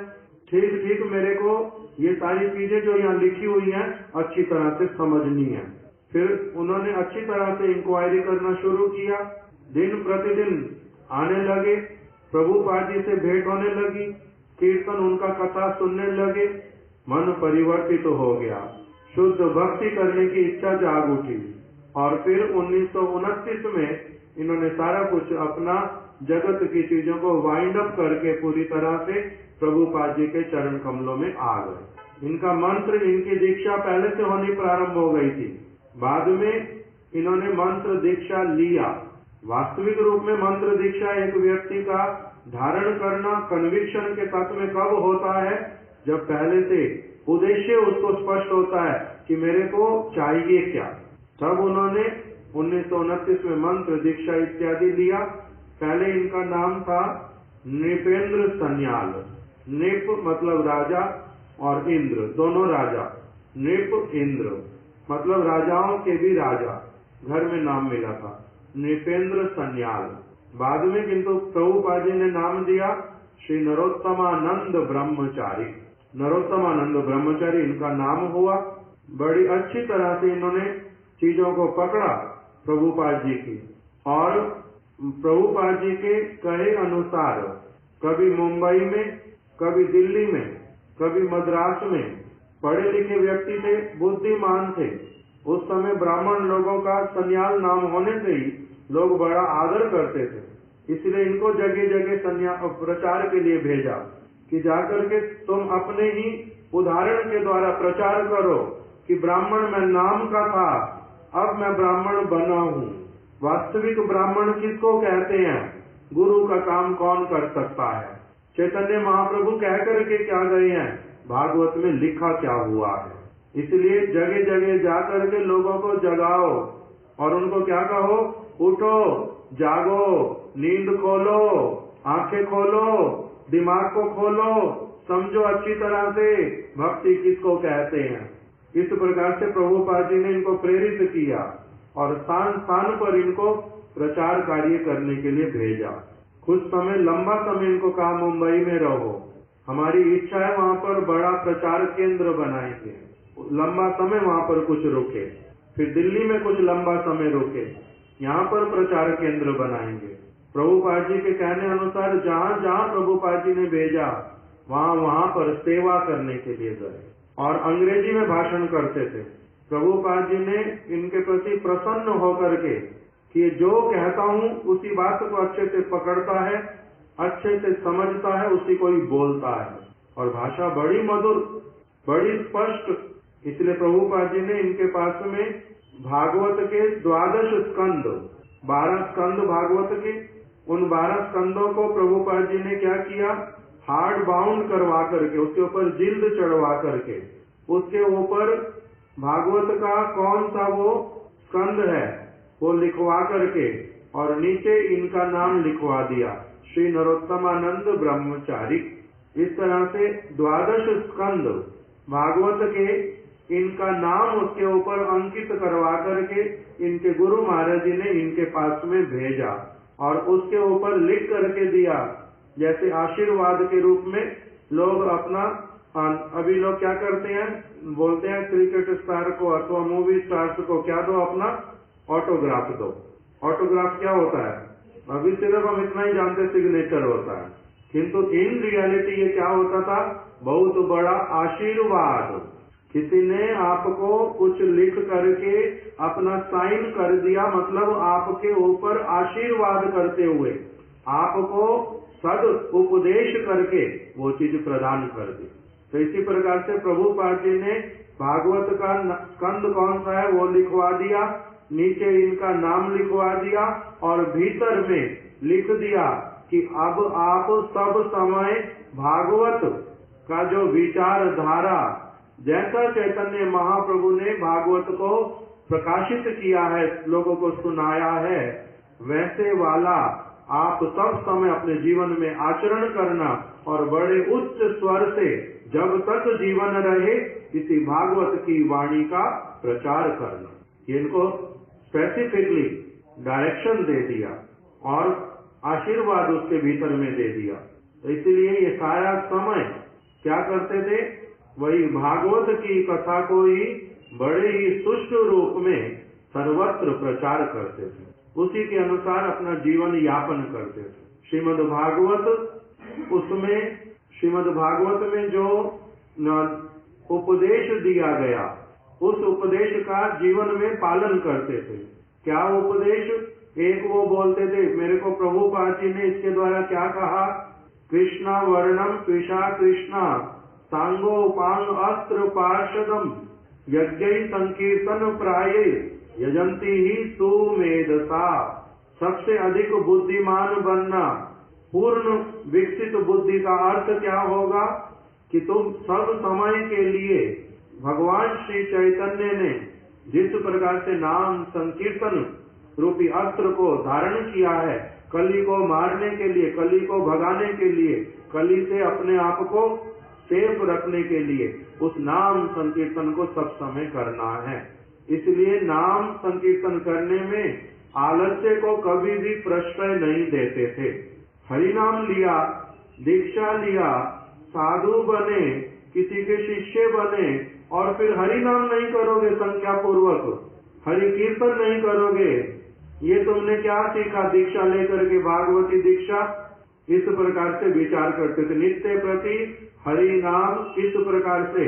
ठीक मेरे को ये सारी चीजें जो यहाँ लिखी हुई हैं अच्छी तरह से समझनी है। फिर उन्होंने अच्छी तरह से इंक्वायरी करना शुरू किया, दिन प्रतिदिन आने लगे, प्रभुपाद जी से भेंट होने लगी, कीर्तन उनका कथा सुनने लगे, मन परिवर्तित हो गया, शुद्ध भक्ति करने की इच्छा जाग उठी। और फिर 1929 में इन्होंने सारा कुछ अपना जगत की चीजों को वाइंड अप करके पूरी तरह से प्रभुपाद जी के चरण कमलों में आ गए। इनका मंत्र, इनकी दीक्षा पहले से होनी प्रारंभ हो गई थी, बाद में इन्होंने मंत्र दीक्षा लिया। वास्तविक रूप में मंत्र दीक्षा एक व्यक्ति का धारण करना कन्विक्शन के साथ में कब होता है, जब पहले से उद्देश्य उसको स्पष्ट होता है कि मेरे को चाहिए क्या। तब उन्होंने 1929 में मंत्र दीक्षा इत्यादि लिया। पहले इनका नाम था नृपेंद्र सन्याल। नृप मतलब राजा और इंद्र दोनों राजा। नृप इंद्र मतलब राजाओं के भी राजा, घर में नाम मिला था नृपेंद्र सन्याल। बाद में किंतु प्रभुपाद जी ने नाम दिया श्री नरोत्तमानंद ब्रह्मचारी। नरोत्तमानंद ब्रह्मचारी इनका नाम हुआ। बड़ी अच्छी तरह से इन्होंने चीजों को पकड़ा प्रभुपाद जी की, और प्रभुपाद जी के कहे अनुसार कभी मुंबई में, कभी दिल्ली में, कभी मद्रास में पढ़े लिखे व्यक्ति थे, बुद्धिमान थे। उस समय ब्राह्मण लोगों का सन्याल नाम होने से ही लोग बड़ा आदर करते थे, इसलिए इनको जगह जगह प्रचार के लिए भेजा कि जाकर के तुम अपने ही उदाहरण के द्वारा प्रचार करो कि ब्राह्मण मैं नाम का था, अब मैं ब्राह्मण बना हूँ। वास्तविक ब्राह्मण किसको कहते हैं? गुरु का काम कौन कर सकता है? चैतन्य महाप्रभु कह करके क्या गए हैं? भागवत में लिखा क्या हुआ है। इसलिए जगह जगह जाकर के लोगों को जगाओ और उनको क्या कहो? उठो, जागो, नींद खोलो, आंखें खोलो, दिमाग को खोलो, समझो अच्छी तरह से भक्ति किसको कहते हैं। इस प्रकार से प्रभुपाद जी ने इनको प्रेरित किया और स्थान स्थान पर इनको प्रचार कार्य करने के लिए भेजा। कुछ समय, लंबा समय इनको कहा मुंबई में रहो, हमारी इच्छा है वहाँ पर बड़ा प्रचार केंद्र बनाएंगे। लंबा समय वहाँ पर कुछ रुके, फिर दिल्ली में कुछ लंबा समय रुके, यहाँ पर प्रचार केंद्र बनाएंगे। प्रभुपाद जी के कहने अनुसार जहाँ जहाँ प्रभुपाद जी ने भेजा वहाँ वहाँ पर सेवा करने के लिए गए और अंग्रेजी में भाषण करते थे। प्रभुपाद जी ने इनके प्रति प्रसन्न होकर के कि जो कहता हूँ उसी बात को अच्छे से पकड़ता है, अच्छे से समझता है, उसी को ही बोलता है, और भाषा बड़ी मधुर, बड़ी स्पष्ट। इसलिए प्रभुपाद जी ने इनके पास में भागवत के 12 स्कंद, 12 स्कंद भागवत के, उन 12 स्कंदों को प्रभुपाद जी ने क्या किया? हार्ड बाउंड करवा करके, उसके ऊपर जिल्द चढ़वा करके, उसके ऊपर भागवत का कौन सा वो स्कंद है वो लिखवा करके, और नीचे इनका नाम लिखवा दिया, श्री नरोत्तमानंद ब्रह्मचारी। इस तरह से 12 स्कंद भागवत के, इनका नाम उसके ऊपर अंकित करवा करके इनके गुरु महाराज जी ने इनके पास में भेजा और उसके ऊपर लिख करके दिया, जैसे आशीर्वाद के रूप में लोग अपना, अभी लोग क्या करते हैं, बोलते हैं क्रिकेट स्टार को अथवा मूवी स्टार्स को क्या दो? अपना ऑटोग्राफ दो। ऑटोग्राफ क्या होता है? अभी सिर्फ हम इतना ही जानते, सिग्नेचर होता है, किंतु इन रियलिटी ये क्या होता था? बहुत बड़ा आशीर्वाद। किसी ने आपको कुछ लिख करके अपना साइन कर दिया, मतलब आपके ऊपर आशीर्वाद करते हुए आपको सद उपदेश करके वो चीज प्रदान कर दी। तो इसी प्रकार से प्रभुपाद जी ने भागवत का स्कंद कौन सा है वो लिखवा दिया, नीचे इनका नाम लिखवा दिया और भीतर में लिख दिया कि अब आप सब समय भागवत का जो विचारधारा, जैसा चैतन्य महाप्रभु ने भागवत को प्रकाशित किया है, लोगों को सुनाया है, वैसे वाला आप सब समय अपने जीवन में आचरण करना और बड़े उच्च स्वर से जब तक जीवन रहे इसी भागवत की वाणी का प्रचार करना। इनको स्पेसिफिकली डायरेक्शन दे दिया और आशीर्वाद उसके भीतर में दे दिया। तो इसलिए ये सारा समय क्या करते थे? वही भागवत की कथा को ही बड़े ही सुष्ठु रूप में सर्वत्र प्रचार करते थे, उसी के अनुसार अपना जीवन यापन करते थे। श्रीमद् भागवत, उसमें श्रीमद् भागवत में जो उपदेश दिया गया उस उपदेश का जीवन में पालन करते थे। क्या उपदेश? एक वो बोलते थे, मेरे को प्रभुपाद जी ने इसके द्वारा क्या कहा? कृष्णा वर्णम कृषा कृष्णा सांगो उपांग अस्त्र पार्षदम यज्ञ संकीर्तन प्राय यजंती ही सुमेधसा। सबसे अधिक बुद्धिमान बनना, पूर्ण विकसित बुद्धि का अर्थ क्या होगा? कि तुम सब समय के लिए भगवान श्री चैतन्य ने जिस प्रकार से नाम संकीर्तन रूपी अस्त्र को धारण किया है, कली को मारने के लिए, कली को भगाने के लिए, कली से अपने आप को सेफ रखने के लिए उस नाम संकीर्तन को सब समय करना है। इसलिए नाम संकीर्तन करने में आलस्य को कभी भी प्रश्रय नहीं देते थे। हरि नाम लिया, दीक्षा लिया, साधु बने, किसी के शिष्य बने और फिर हरि नाम नहीं करोगे, संख्या पूर्वक हरि कीर्तन नहीं करोगे, ये तुमने क्या सीखा दीक्षा लेकर के? भागवती दीक्षा इस प्रकार से विचार करते थे। नित्य प्रति हरि नाम इस प्रकार से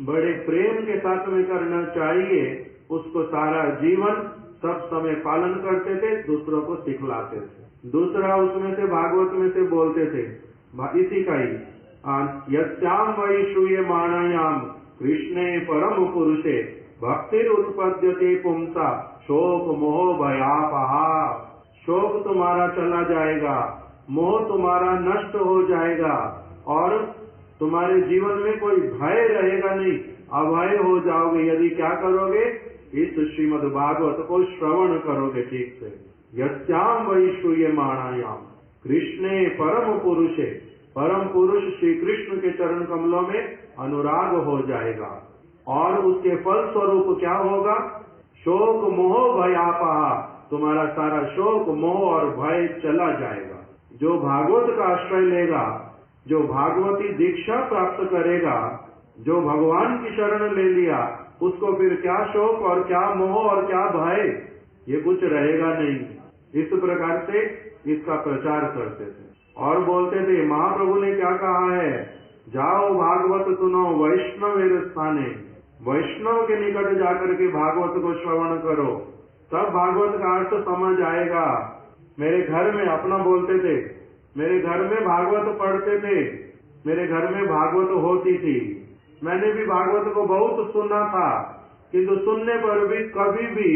बड़े प्रेम के साथ में करना चाहिए, उसको सारा जीवन सब समय पालन करते थे, दूसरों को सिखलाते थे। दूसरा उसमें से भागवत में से बोलते थे, इसी का ही यस्याम वै श्रूयमाणायाम कृष्णे परम पुरुषे भक्तिर उत्पद्यते पुंसा शोक मोह भयापहा। शोक तुम्हारा चला जाएगा, मोह तुम्हारा नष्ट हो जाएगा और तुम्हारे जीवन में कोई भय रहेगा नहीं, अभय हो जाओगे यदि क्या करोगे? इस श्रीमद् भागवत को श्रवण करोगे ठीक से। यस्याम वै श्रूयमाणायाम कृष्णे परम पुरुषे, परम पुरुष श्री कृष्ण के चरण कमलों में अनुराग हो जाएगा और उसके फल स्वरूप क्या होगा? शोक मोह भयापहा, तुम्हारा सारा शोक मोह और भय चला जाएगा। जो भागवत का आश्रय लेगा, जो भागवती दीक्षा प्राप्त करेगा, जो भगवान की शरण ले लिया, उसको फिर क्या शोक और क्या मोह और क्या भय, ये कुछ रहेगा नहीं। इस प्रकार से इसका प्रचार करते थे और बोलते थे, महाप्रभु ने क्या कहा है? जाओ भागवत सुनो वैष्णव स्थाने, वैष्णव के निकट जाकर के भागवत को श्रवण करो, तब भागवत का अर्थ समझ आएगा। मेरे घर में अपना बोलते थे, मेरे घर में भागवत पढ़ते थे, मेरे घर में भागवत होती थी, मैंने भी भागवत को बहुत सुना था, किंतु सुनने पर भी कभी भी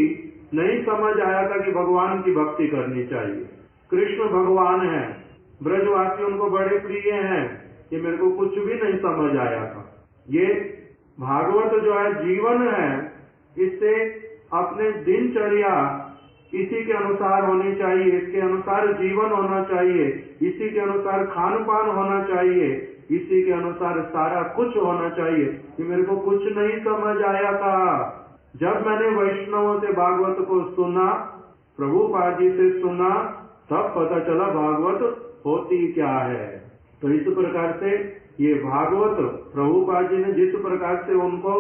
नहीं समझ आया था कि भगवान की भक्ति करनी चाहिए। कृष्ण भगवान है, ब्रजवासी उनको बड़े प्रिय हैं, ये मेरे को कुछ भी नहीं समझ आया था। ये भागवत जो है जीवन है, इससे अपने दिनचर्या इसी के अनुसार होनी चाहिए, इसके अनुसार जीवन होना चाहिए, इसी के अनुसार खान पान होना चाहिए, इसी के अनुसार सारा कुछ होना चाहिए। कि मेरे को कुछ नहीं समझ आया था। जब मैंने वैष्णवों से भागवत को सुना, प्रभुपाद जी से सुना, तब पता चला भागवत होती क्या है। तो इस प्रकार से ये भागवत प्रभुपाद जी ने जिस प्रकार से उनको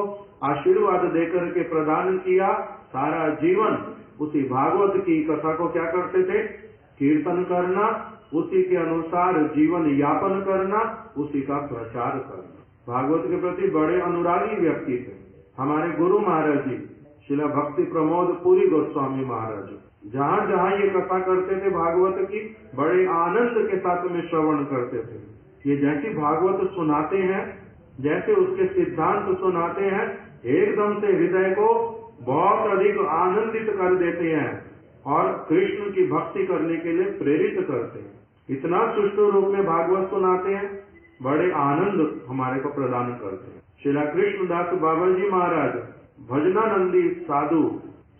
आशीर्वाद देकर के प्रदान किया, सारा जीवन उसी भागवत की कथा को क्या करते थे? कीर्तन करना, उसी के अनुसार जीवन यापन करना, उसी का प्रचार करना। भागवत के प्रति बड़े अनुरागी व्यक्ति थे हमारे गुरु महाराज जी, श्रील भक्ति प्रमोद पुरी गोस्वामी महाराज। जहाँ जहाँ ये कथा करते थे भागवत की, बड़े आनंद के साथ में श्रवण करते थे। ये जैसी भागवत सुनाते हैं, जैसे उसके सिद्धांत सुनाते हैं, एकदम से हृदय को बहुत अधिक आनंदित कर देते हैं और कृष्ण की भक्ति करने के लिए प्रेरित करते हैं। इतना सुष्ठु रूप में भागवत सुनाते हैं, बड़े आनंद हमारे को प्रदान करते हैं। श्रीला कृष्णदास बाबा जी महाराज भजनानंदी साधु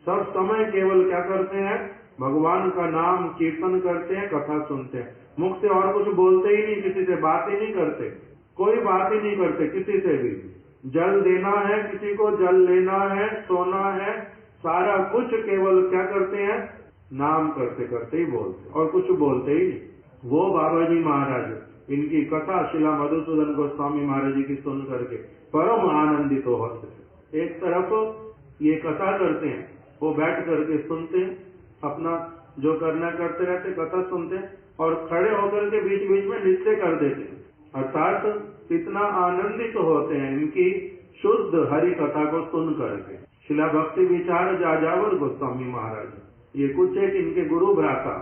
सब समय केवल क्या करते हैं? भगवान का नाम कीर्तन करते हैं, कथा सुनते हैं, मुख से और कुछ बोलते ही नहीं, किसी से बात ही नहीं करते, कोई बात ही नहीं करते किसी से भी। जल देना है किसी को, जल लेना है, सोना है, सारा कुछ केवल क्या करते हैं? नाम करते करते ही बोलते और कुछ बोलते ही नहीं। वो बाबा जी महाराज, इनकी कथा शिला मधुसूदन गोस्वामी महाराज जी की सुन करके परम आनंदित होते थे। एक तरफ ये कथा करते हैं, वो बैठ करके सुनते हैं, अपना जो करना करते रहते, कथा सुनते और खड़े होकर के बीच बीच में नृत्य कर देते, अर्थात इतना आनंदित होते हैं इनकी शुद्ध हरि कथा को सुन करके। शिला भक्ति विचार जाजावर गोस्वामी महाराज, ये कुछ एक इनके गुरु भ्राता,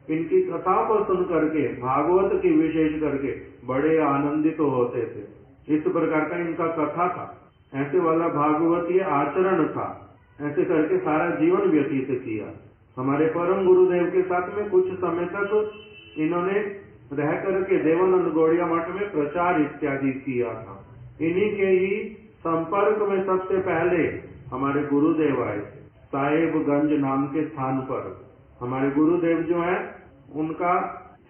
इनकी कथा को सुन करके, भागवत की विशेष करके बड़े आनंदित होते थे। इस प्रकार का इनका कथा था, ऐसे वाला भागवतीय आचरण था, ऐसे करके सारा जीवन व्यतीत किया। हमारे परम गुरुदेव के साथ में कुछ समय तक इन्होंने रह करके देवानंद गौड़िया मठ में प्रचार इत्यादि किया था। इन्हीं के ही संपर्क में सबसे पहले हमारे गुरुदेव आए थे। साहेबगंज नाम के स्थान पर। हमारे गुरुदेव जो है उनका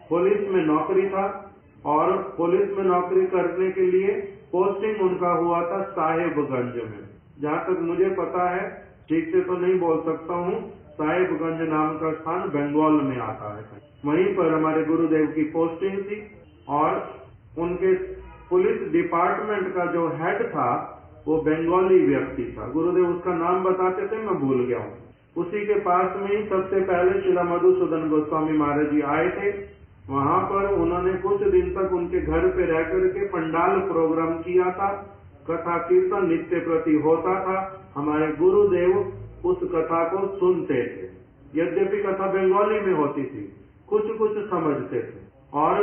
पुलिस में नौकरी था और पुलिस में नौकरी करने के लिए पोस्टिंग उनका हुआ था साहेबगंज में। जहाँ तक मुझे पता है, ठीक से तो नहीं बोल सकता हूँ, साहेबगंज नाम का स्थान बंगाल में आता है। वहीं पर हमारे गुरुदेव की पोस्टिंग थी और उनके पुलिस डिपार्टमेंट का जो हेड था वो बंगाली व्यक्ति था। गुरुदेव उसका नाम बताते थे, मैं भूल गया हूँ। उसी के पास में ही सबसे पहले श्रील मधुसूदन गोस्वामी महाराज जी आए थे। वहाँ पर उन्होंने कुछ दिन तक उनके घर पे रह करके पंडाल प्रोग्राम किया था। कथा कीर्तन नित्य प्रति होता था। हमारे गुरुदेव उस कथा को सुनते थे। यद्यपि कथा बंगाली में होती थी, कुछ कुछ समझते थे और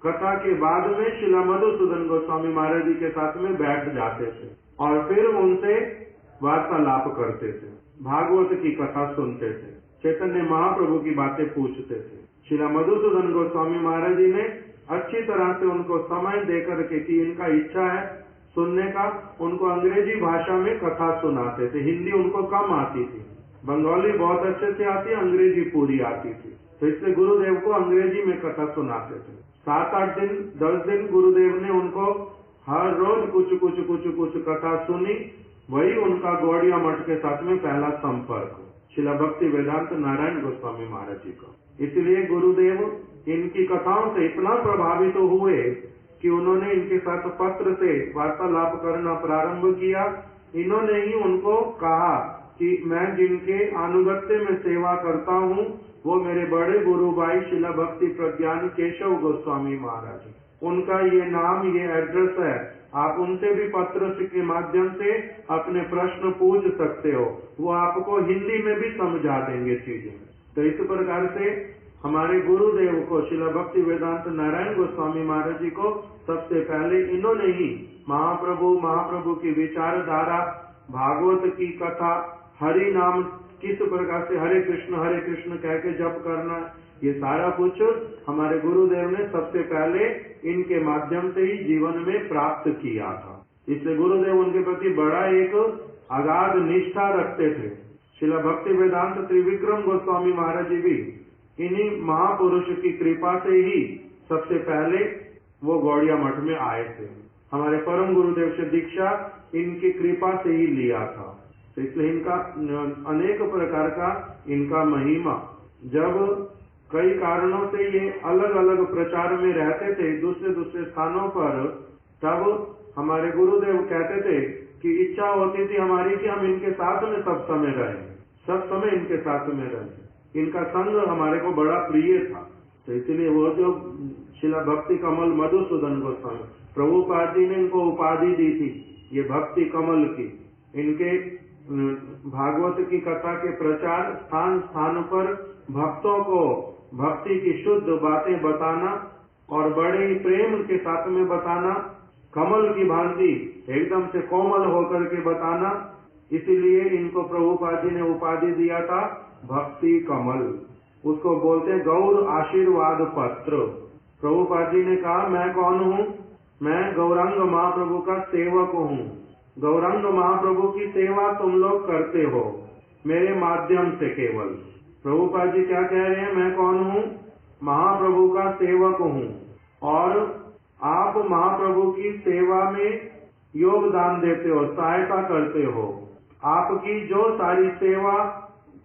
कथा के बाद में श्रील मधुसूदन गोस्वामी महाराज जी के साथ में बैठ जाते थे और फिर उनसे वार्तालाप करते थे, भागवत की कथा सुनते थे, चैतन्य महाप्रभु की बातें पूछते थे। श्रील मधुसूदन गोस्वामी महाराज जी ने अच्छी तरह से उनको समय देकर के कि इनका इच्छा है सुनने का, उनको अंग्रेजी भाषा में कथा सुनाते थे। हिंदी उनको कम आती थी, बंगाली बहुत अच्छे से आती, अंग्रेजी पूरी आती थी, तो इसलिए गुरुदेव को अंग्रेजी में कथा सुनाते थे। 7-8 दिन 10 दिन गुरुदेव ने उनको हर रोज कुछ कथा सुनी। वही उनका गौड़िया मठ के साथ में पहला संपर्क श्रील भक्ति वेदांत नारायण गोस्वामी महाराज जी का। इसलिए गुरुदेव इनकी कथाओं से इतना प्रभावित हुए कि उन्होंने इनके साथ पत्र से वार्तालाप करना प्रारंभ किया। इन्होंने ही उनको कहा कि मैं जिनके अनुगत्य में सेवा करता हूँ वो मेरे बड़े गुरु भाई श्रील भक्ति प्रज्ञान केशव गोस्वामी महाराज, उनका ये नाम, ये एड्रेस है, आप उनसे भी पत्र के माध्यम से अपने प्रश्न पूछ सकते हो, वो आपको हिंदी में भी समझा देंगे चीजें। तो इस प्रकार से हमारे गुरुदेव को श्रील भक्ति वेदांत नारायण गोस्वामी महाराज जी को सबसे पहले इन्होंने ही महाप्रभु की विचारधारा, भागवत की कथा, हरि नाम किस प्रकार से हरे कृष्ण कह के जप करना, ये सारा कुछ हमारे गुरुदेव ने सबसे पहले इनके माध्यम से ही जीवन में प्राप्त किया था। इसलिए गुरुदेव उनके प्रति बड़ा एक अगाध निष्ठा रखते थे। श्रील भक्ति वेदांत त्रिविक्रम गोस्वामी महाराज जी भी इन्हीं महापुरुष की कृपा से ही सबसे पहले वो गौड़िया मठ में आए थे। हमारे परम गुरुदेव से दीक्षा इनकी कृपा से ही लिया था। तो इसलिए इनका अनेक प्रकार का इनका महिमा, जब कई कारणों से ये अलग अलग प्रचार में रहते थे दूसरे स्थानों पर, तब हमारे गुरुदेव कहते थे कि इच्छा होती थी हमारी कि हम इनके साथ में सब समय रहें, सब समय इनके साथ में रहें। इनका संग हमारे को बड़ा प्रिय था। तो इसलिए वो जो श्रील भक्ति कमल मधुसूदन गोस्वामी, प्रभुपाद जी ने इनको उपाधि दी थी ये भक्ति कमल की। इनके भागवत की कथा के प्रचार स्थान स्थान पर भक्तों को भक्ति की शुद्ध बातें बताना और बड़े ही प्रेम के साथ में बताना, कमल की भांति एकदम से कोमल होकर के बताना। इसीलिए इनको प्रभुपाद जी ने उपाधि दिया था भक्ति कमल। उसको बोलते हैं गौर आशीर्वाद पत्र। प्रभुपाद जी ने कहा मैं कौन हूँ? मैं गौरांग महाप्रभु का सेवक हूँ। गौरांग महाप्रभु की सेवा तुम लोग करते हो मेरे माध्यम से केवल। प्रभुपाद जी क्या कह रहे हैं? मैं कौन हूँ? महाप्रभु का सेवक हूँ और आप महाप्रभु की सेवा में योगदान देते हो, सहायता करते हो। आपकी जो सारी सेवा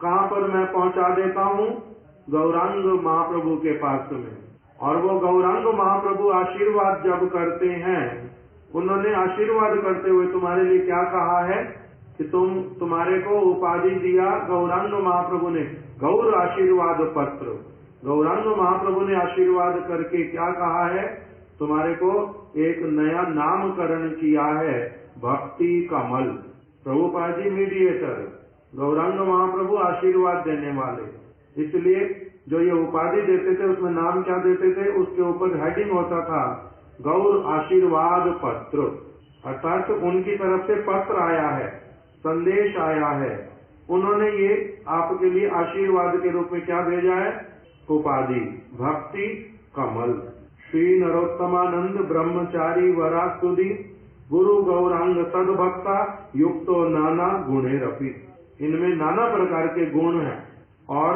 कहाँ पर मैं पहुँचा देता हूँ? गौरांग महाप्रभु के पास में। और वो गौरांग महाप्रभु आशीर्वाद जब करते हैं, उन्होंने आशीर्वाद करते हुए तुम्हारे लिए क्या कहा है कि तुम्हारे को उपाधि दिया गौरांग महाप्रभु ने, गौर आशीर्वाद पत्र। गौरांग महाप्रभु ने आशीर्वाद करके क्या कहा है? तुम्हारे को एक नया नामकरण किया है भक्ति कमल। प्रभुपाद जी मीडिएटर, गौरांग महाप्रभु आशीर्वाद देने वाले। इसलिए जो ये उपाधि देते थे उसमें नाम क्या देते थे? उसके ऊपर हेडिंग होता था गौर आशीर्वाद पत्र, अर्थात उनकी तरफ से पत्र आया है, संदेश आया है। उन्होंने ये आपके लिए आशीर्वाद के रूप में क्या भेजा है? उपाधि भक्ति कमल। श्री नरोत्तमानंद ब्रह्मचारी वरास्तुति गुरु गौरांग सदभक्ता युक्तो नाना गुणे रपि। इनमें नाना प्रकार के गुण हैं और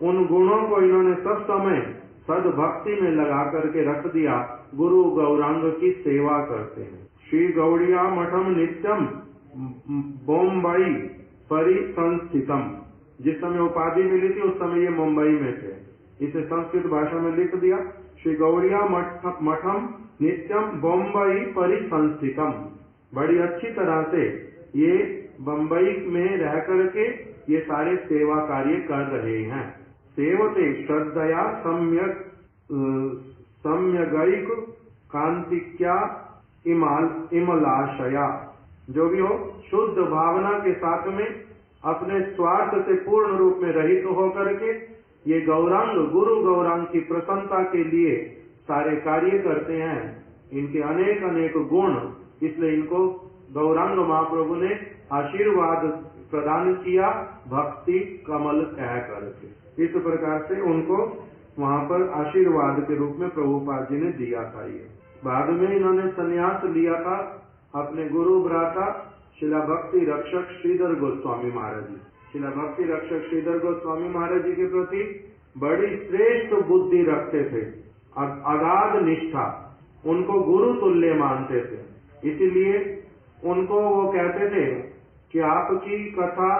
उन गुणों को इन्होंने सब समय सद्भक्ति में लगा करके रख दिया। गुरु गौरांग की सेवा करते हैं। श्री गौड़िया मठम नित्यम बॉम्बई परिसंस्थितम। जिस समय उपाधि मिली थी उस समय ये मुंबई में थे। इसे संस्कृत भाषा में लिख दिया। श्री गौड़िया मठम नित्यम बॉम्बई परिसंस्थितम। बड़ी अच्छी तरह से ये बम्बई में रह करके ये सारे सेवा कार्य कर रहे हैं। सेवते श्रद्धया सम्यगैक कांतिक्या इमलाशया। जो भी हो, शुद्ध भावना के साथ में अपने स्वार्थ से पूर्ण रूप में रहित होकर के ये गौरांग गुरु गौरांग की प्रसन्नता के लिए सारे कार्य करते हैं। इनके अनेक अनेक गुण, इसलिए इनको गौरांग महाप्रभु ने आशीर्वाद प्रदान किया भक्ति कमल कह करके। इस प्रकार से उनको वहां पर आशीर्वाद के रूप में प्रभुपाद जी ने दिया था। ये बाद में इन्होंने संन्यास लिया था अपने गुरु भ्राता शिला भक्ति रक्षक श्रीधर गोस्वामी महाराज जी। शिला भक्ति रक्षक श्रीधर गोस्वामी महाराज जी के प्रति बड़ी श्रेष्ठ बुद्धि रखते थे, अगाध निष्ठा, उनको गुरु तुल्य मानते थे। इसीलिए उनको वो कहते थे कि आपकी कथा,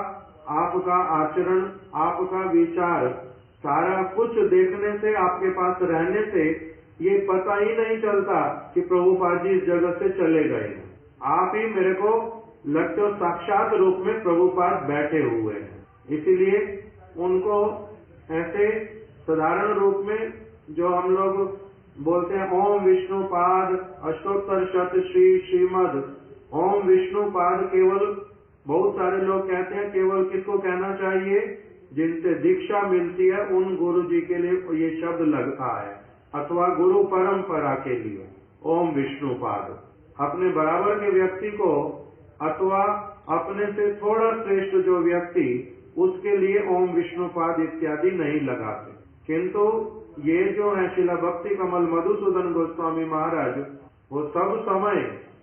आपका आचरण, आपका विचार, सारा कुछ देखने से, आपके पास रहने से ये पता ही नहीं चलता कि प्रभुपाद जी इस जगत से चले गए। आप ही मेरे को लगते हो साक्षात रूप में प्रभुपाद बैठे हुए हैं। इसीलिए उनको ऐसे साधारण रूप में जो हम लोग बोलते हैं ओम विष्णुपाद अष्टोत्तर शत श्री श्रीमद ओम विष्णुपाद, केवल बहुत सारे लोग कहते हैं केवल किसको कहना चाहिए, जिनसे दीक्षा मिलती है उन गुरु जी के लिए ये शब्द लगता है, अथवा गुरु परंपरा के लिए ओम विष्णुपाद। अपने बराबर के व्यक्ति को अथवा अपने से थोड़ा श्रेष्ठ जो व्यक्ति, उसके लिए ओम विष्णुपाद इत्यादि नहीं लगाते। किंतु ये जो है शिला भक्ति कमल मधुसूदन गोस्वामी महाराज, वो सब समय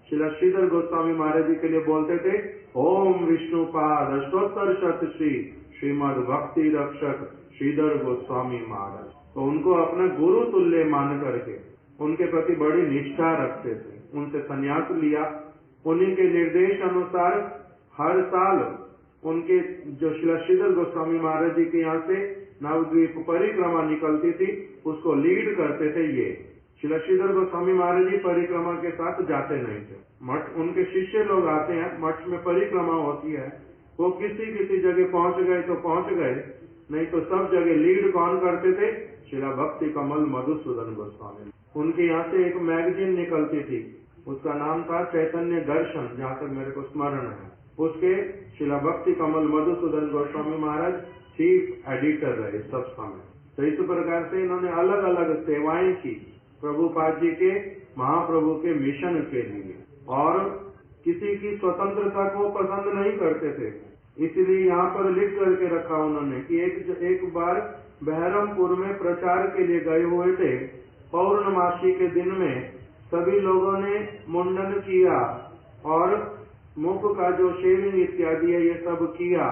शिला श्रीधर गोस्वामी महाराज जी के लिए बोलते थे ओम विष्णुपाद अष्टोत्तर शत श्री श्रीमद भक्ति रक्षक श्रीधर गोस्वामी महाराज। तो उनको अपना गुरु तुल्य मान करके उनके प्रति बड़ी निष्ठा रखते थे। उनसे संन्यास लिया। उन्हीं के निर्देश अनुसार हर साल उनके जो शिला श्रीधर गोस्वामी महाराज जी के यहाँ से नवद्वीप परिक्रमा निकलती थी, उसको लीड करते थे ये। शिला श्रीधर गोस्वामी महाराज जी परिक्रमा के साथ जाते नहीं थे। मठ उनके शिष्य लोग आते हैं, मठ में परिक्रमा होती है, वो किसी जगह पहुंच गए तो पहुंच गए, नहीं तो सब जगह लीड कौन करते थे, शिला भक्ति कमल मधुसूदन गोस्वामी। उनके यहाँ से एक मैगजीन निकलती थी, उसका नाम था चैतन्य दर्शन, जहाँ तक मेरे को स्मरण है। उसके शिला भक्ति कमल मधुसूदन गोस्वामी महाराज चीफ एडिटर रहे सब समय। तो इस प्रकार से इन्होंने अलग अलग सेवाएं की प्रभुपाद जी के, महाप्रभु के मिशन के लिए, और किसी की स्वतंत्रता को पसंद नहीं करते थे। इसलिए यहाँ पर लिख करके रखा उन्होंने कि एक बार बहरमपुर में प्रचार के लिए गए हुए थे। पौर्णमासी के दिन में सभी लोगों ने मुंडन किया और मुख का जो शेविंग इत्यादि है ये सब किया।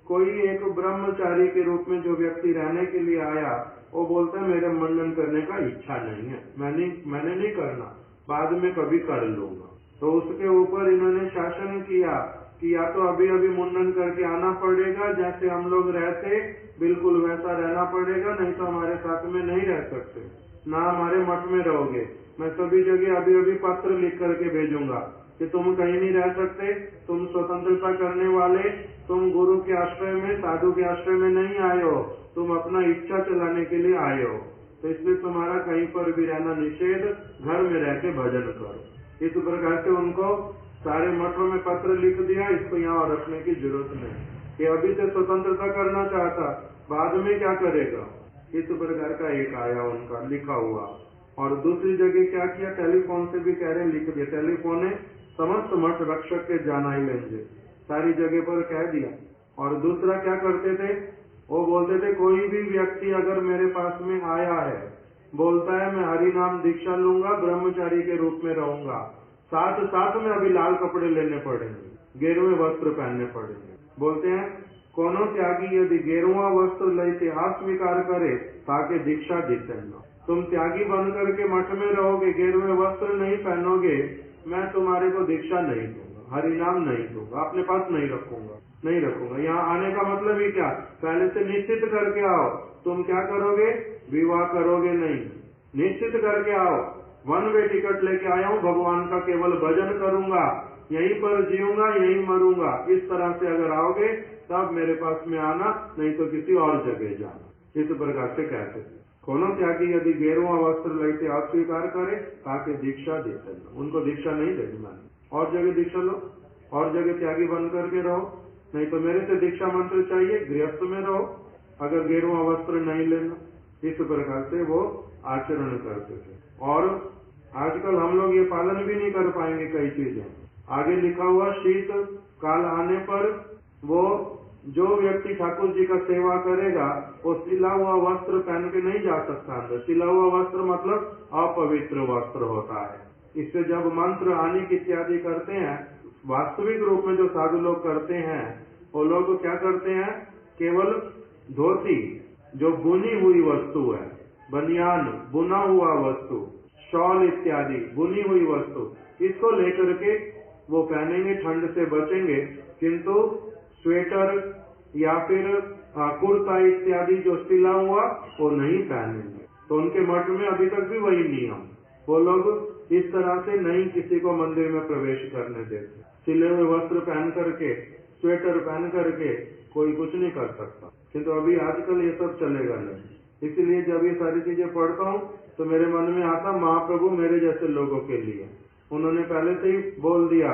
कोई एक ब्रह्मचारी के रूप में जो व्यक्ति रहने के लिए आया, वो बोलता है मेरे मुंडन करने का इच्छा नहीं है, मैंने नहीं करना, बाद में कभी कर लूंगा। तो उसके ऊपर इन्होंने शासन किया कि या तो अभी अभी मुंडन करके आना पड़ेगा, जैसे हम लोग रहते बिल्कुल वैसा रहना पड़ेगा, नहीं तो हमारे साथ में नहीं रह सकते, ना हमारे मठ में रहोगे। मैं सभी जगह अभी अभी पत्र लिख करके भेजूंगा कि तुम कहीं नहीं रह सकते, तुम स्वतंत्रता करने वाले, तुम गुरु के आश्रय में, साधु के आश्रय में नहीं आए हो, तुम अपना इच्छा चलाने के लिए आए हो, तो इसलिए तुम्हारा कहीं पर भी रहना निषेध, घर में रह के भजन करो। इस प्रकार से उनको सारे मठों में पत्र लिख दिया। इसको यहाँ रखने की जरूरत नहीं कि अभी से स्वतंत्रता करना चाहता, बाद में क्या करेगा। इस प्रकार का एक आया उनका लिखा हुआ। और दूसरी जगह क्या किया, टेलीफोन से भी कह रहे लिख दिया। टेलीफोन ने समस्त मठ रक्षक के जाना ही लेंगे, सारी जगह पर कह दिया। और दूसरा क्या करते थे, वो बोलते थे कोई भी व्यक्ति अगर मेरे पास में आया है, बोलता है मैं हरि नाम दीक्षा लूंगा, ब्रह्मचारी के रूप में रहूंगा, साथ साथ में अभी लाल कपड़े लेने पड़ेंगे, गेरुए वस्त्र पहनने पड़ेंगे, बोलते हैं कोनो त्यागी यदि गेरुआ वस्त्र लेते अस्वीकार करे ताके दीक्षा देते न। तुम त्यागी बन करके मठ में रहोगे, गेरुए वस्त्र नहीं पहनोगे, मैं तुम्हारे को दीक्षा नहीं दूंगा, हरिनाम नहीं दूंगा, अपने पास नहीं रखूंगा। यहाँ आने का मतलब ही क्या, पहले से निश्चित करके आओ। तुम क्या करोगे, विवाह करोगे नहीं, निश्चित करके आओ, वन वे टिकट लेके आया हूँ, भगवान का केवल भजन करूंगा, यहीं पर जीऊंगा, यहीं मरूंगा। इस तरह से अगर आओगे तब मेरे पास में आना, नहीं तो किसी और जगह जाना। इस प्रकार से कहते थे कोनो त्यागी यदि गेरुआ वस्त्र लेते अस्वीकार करे ताकि दीक्षा देते न। उनको दीक्षा नहीं देनी, मानी और जगह दीक्षा लो, और जगह त्यागी बन करके रहो, नहीं तो मेरे से दीक्षा मंत्र चाहिए, गृहस्थ में रहो, अगर गेरुआ वस्त्र नहीं लेना। इस प्रकार से वो आचरण करते थे। और आजकल हम लोग ये पालन भी नहीं कर पाएंगे कई चीजें। आगे लिखा हुआ शीत काल आने पर वो जो व्यक्ति ठाकुर जी का सेवा करेगा वो सिला हुआ वस्त्र पहन के नहीं जा सकता अंदर। सिला हुआ वस्त्र मतलब अपवित्र वस्त्र होता है। इससे जब मंत्र आनिक इत्यादि करते हैं, वास्तविक रूप में जो साधु लोग करते हैं, वो लोग क्या करते हैं, केवल धोती जो बुनी हुई वस्तु है, बनियान बुना हुआ वस्तु, शॉल इत्यादि बुनी हुई वस्तु, इसको लेकर के वो पहनेंगे, ठंड से बचेंगे। किंतु स्वेटर या फिर कुर्ता इत्यादि जो सिला हुआ वो नहीं पहनेंगे। तो उनके मठ में अभी तक भी वही नियम, वो लोग इस तरह से नहीं किसी को मंदिर में प्रवेश करने देते। सिले हुए वस्त्र पहन करके, स्वेटर पहन करके कोई कुछ नहीं कर सकता। किंतु अभी आजकल ये सब चलेगा नहीं। इसलिए जब ये सारी चीजें पढ़ता हूँ तो मेरे मन में आता, महाप्रभु मेरे जैसे लोगों के लिए उन्होंने पहले से ही बोल दिया,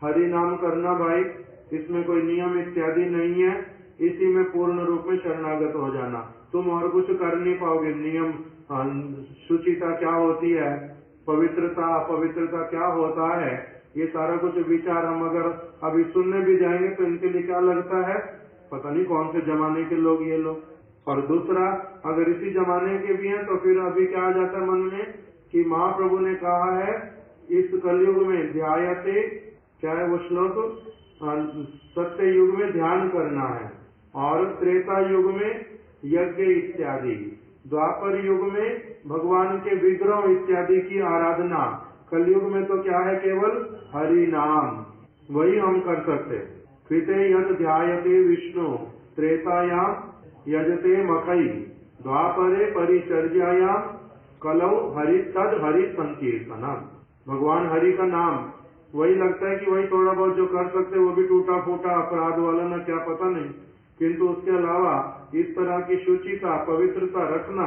हरि नाम करना भाई, इसमें कोई नियम इत्यादि नहीं है, इसी में पूर्ण रूप में शरणागत हो जाना। तुम और कुछ कर नहीं पाओगे। नियम शुचिता क्या होती है, पवित्रता अपवित्रता क्या होता है, ये सारा कुछ विचार हम अगर अभी सुनने भी जाएंगे तो इनके लिए क्या लगता है, पता नहीं कौन से जमाने के लोग ये लोग। और दूसरा, अगर इसी जमाने के भी हैं तो फिर अभी क्या आ जाता है मन में कि महाप्रभु ने कहा है इस कलयुग में ध्यायते, क्या है वो श्लोक, सत्य युग में ध्यान करना है, और त्रेता युग में यज्ञ इत्यादि, द्वापर युग में भगवान के विग्रह इत्यादि की आराधना, कलयुग में तो क्या है, केवल हरि नाम, वही हम कर सकते। कृते यद ध्यायते विष्णु त्रेतायाम यजते मखई, द्वापरे परिचर्यायाम कलौ हरि तद हरि संकीर्तनम। भगवान हरि का नाम वही लगता है कि वही थोड़ा बहुत जो कर सकते, वो भी टूटा फूटा अपराध वाला ना क्या पता नहीं, किंतु उसके अलावा इस तरह की शुचिता पवित्रता रखना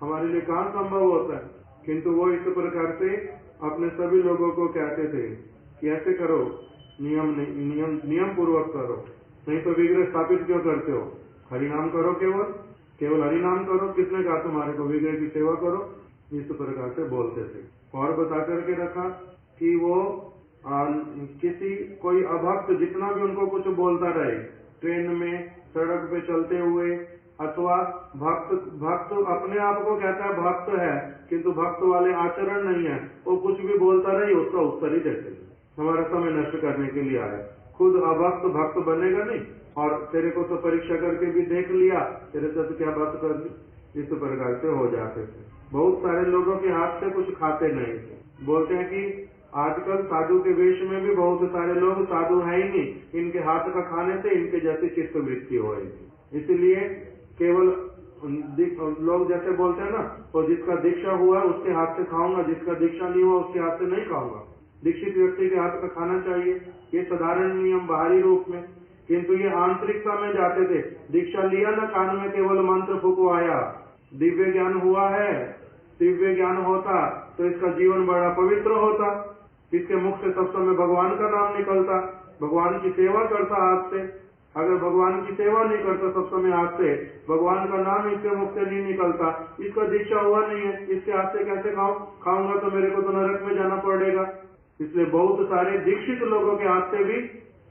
हमारे लिए कहाँ संभव होता है। किंतु वो इस प्रकार से अपने सभी लोगों को कहते थे कि ऐसे करो, नियम पूर्वक करो, नहीं तो विग्रह स्थापित क्यों करते हो, हरिनाम करो, केवल हरिनाम करो, किसने कहा तुम्हारे को विग्रह की सेवा करो। इस प्रकार से बोलते थे। और बता करके रखा कि वो किसी कोई अभक्त जितना भी उनको कुछ बोलता रहे, ट्रेन में, सड़क पे चलते हुए, अथवा भक्त अपने आप को कहता है भक्त है, किंतु भक्त वाले आचरण नहीं है, वो कुछ भी बोलता रहे, उसका उत्तर ही देते, हमारा समय नष्ट करने के लिए आया। खुद अभक्त भक्त बनेगा नहीं, और तेरे को तो परीक्षा करके भी देख लिया, तेरे से तो क्या बात कर ली, इस प्रकार से हो जाते थे। बहुत सारे लोगों के हाथ से कुछ खाते नहीं थे। बोलते हैं कि आजकल साधु के वेश में भी बहुत सारे लोग साधु है ही नहीं, इनके हाथ का खाने से इनके जैसी चित्त वृत्ति होगी। इसलिए केवल लोग जैसे बोलते हैं ना, तो जिसका दीक्षा हुआ है उसके हाथ से खाऊंगा, जिसका दीक्षा नहीं हुआ उसके हाथ से नहीं खाऊंगा। दीक्षित व्यक्ति के हाथ का खाना चाहिए, ये साधारण नियम बाहरी रूप में। किंतु ये आंतरिकता में जाते थे। दीक्षा लिया ना, कान में केवल मंत्र फुकवाया, दिव्य ज्ञान हुआ है, दिव्य ज्ञान होता तो इसका जीवन बड़ा पवित्र होता, इसके मुख से सब समय भगवान का नाम निकलता, भगवान की सेवा करता हाथ से। अगर भगवान की सेवा नहीं करता सब समय हाथ से, भगवान का नाम इसके मुख से नहीं निकलता, इसका दीक्षा हुआ नहीं है, इसके हाथ से कैसे खाऊंगा, तो मेरे को तो नरक में जाना पड़ेगा। इसलिए बहुत सारे दीक्षित लोगों के हाथ से भी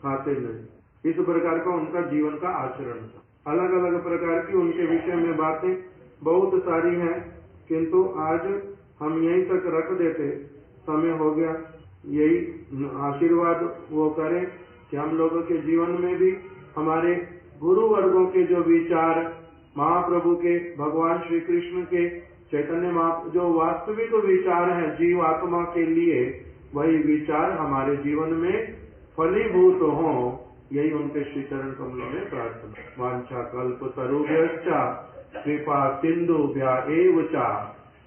खाते नहीं। इस प्रकार का उनका जीवन का आचरण था। अलग अलग प्रकार की उनके विषय में बातें बहुत सारी हैं, किंतु आज हम यहीं तक रख देते, समय हो गया। यही आशीर्वाद वो करें कि हम लोगों के जीवन में भी हमारे गुरु वर्गों के जो विचार, महाप्रभु के, भगवान श्री कृष्ण के, चैतन्य महा जो वास्तविक विचार है जीव आत्मा के लिए, वही विचार हमारे जीवन में फलीभूत हो, यही उनके श्री चरण कमलों में प्रार्थना। वांछा कल्प तरुभ्यश्च कृपा सिंधुभ्य एव च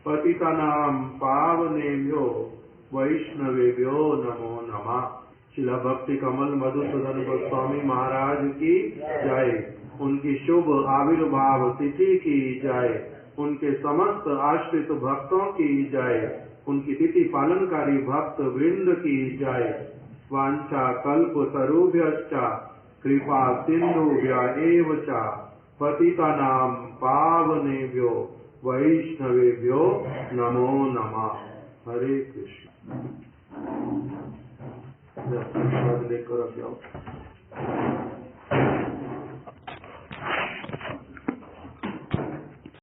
पतितानां पावनेभ्यो वैष्णवेभ्यो नमो नमः। शिला भक्ति कमल मधुसूदन गोस्वामी महाराज की जय। उनकी शुभ आविर्भाव तिथि की जय। उनके समस्त आश्रित भक्तों की जय। उनकी तिथि पालनकारी भक्त वृंद की जय। वांछा कल्प तरुभ्यश्च कृपा सिंधुभ्य एव च पतितानां पावनेभ्यो वैष्णवेभ्यो नमो नमः। हरे कृष्ण। लेकर जाओ।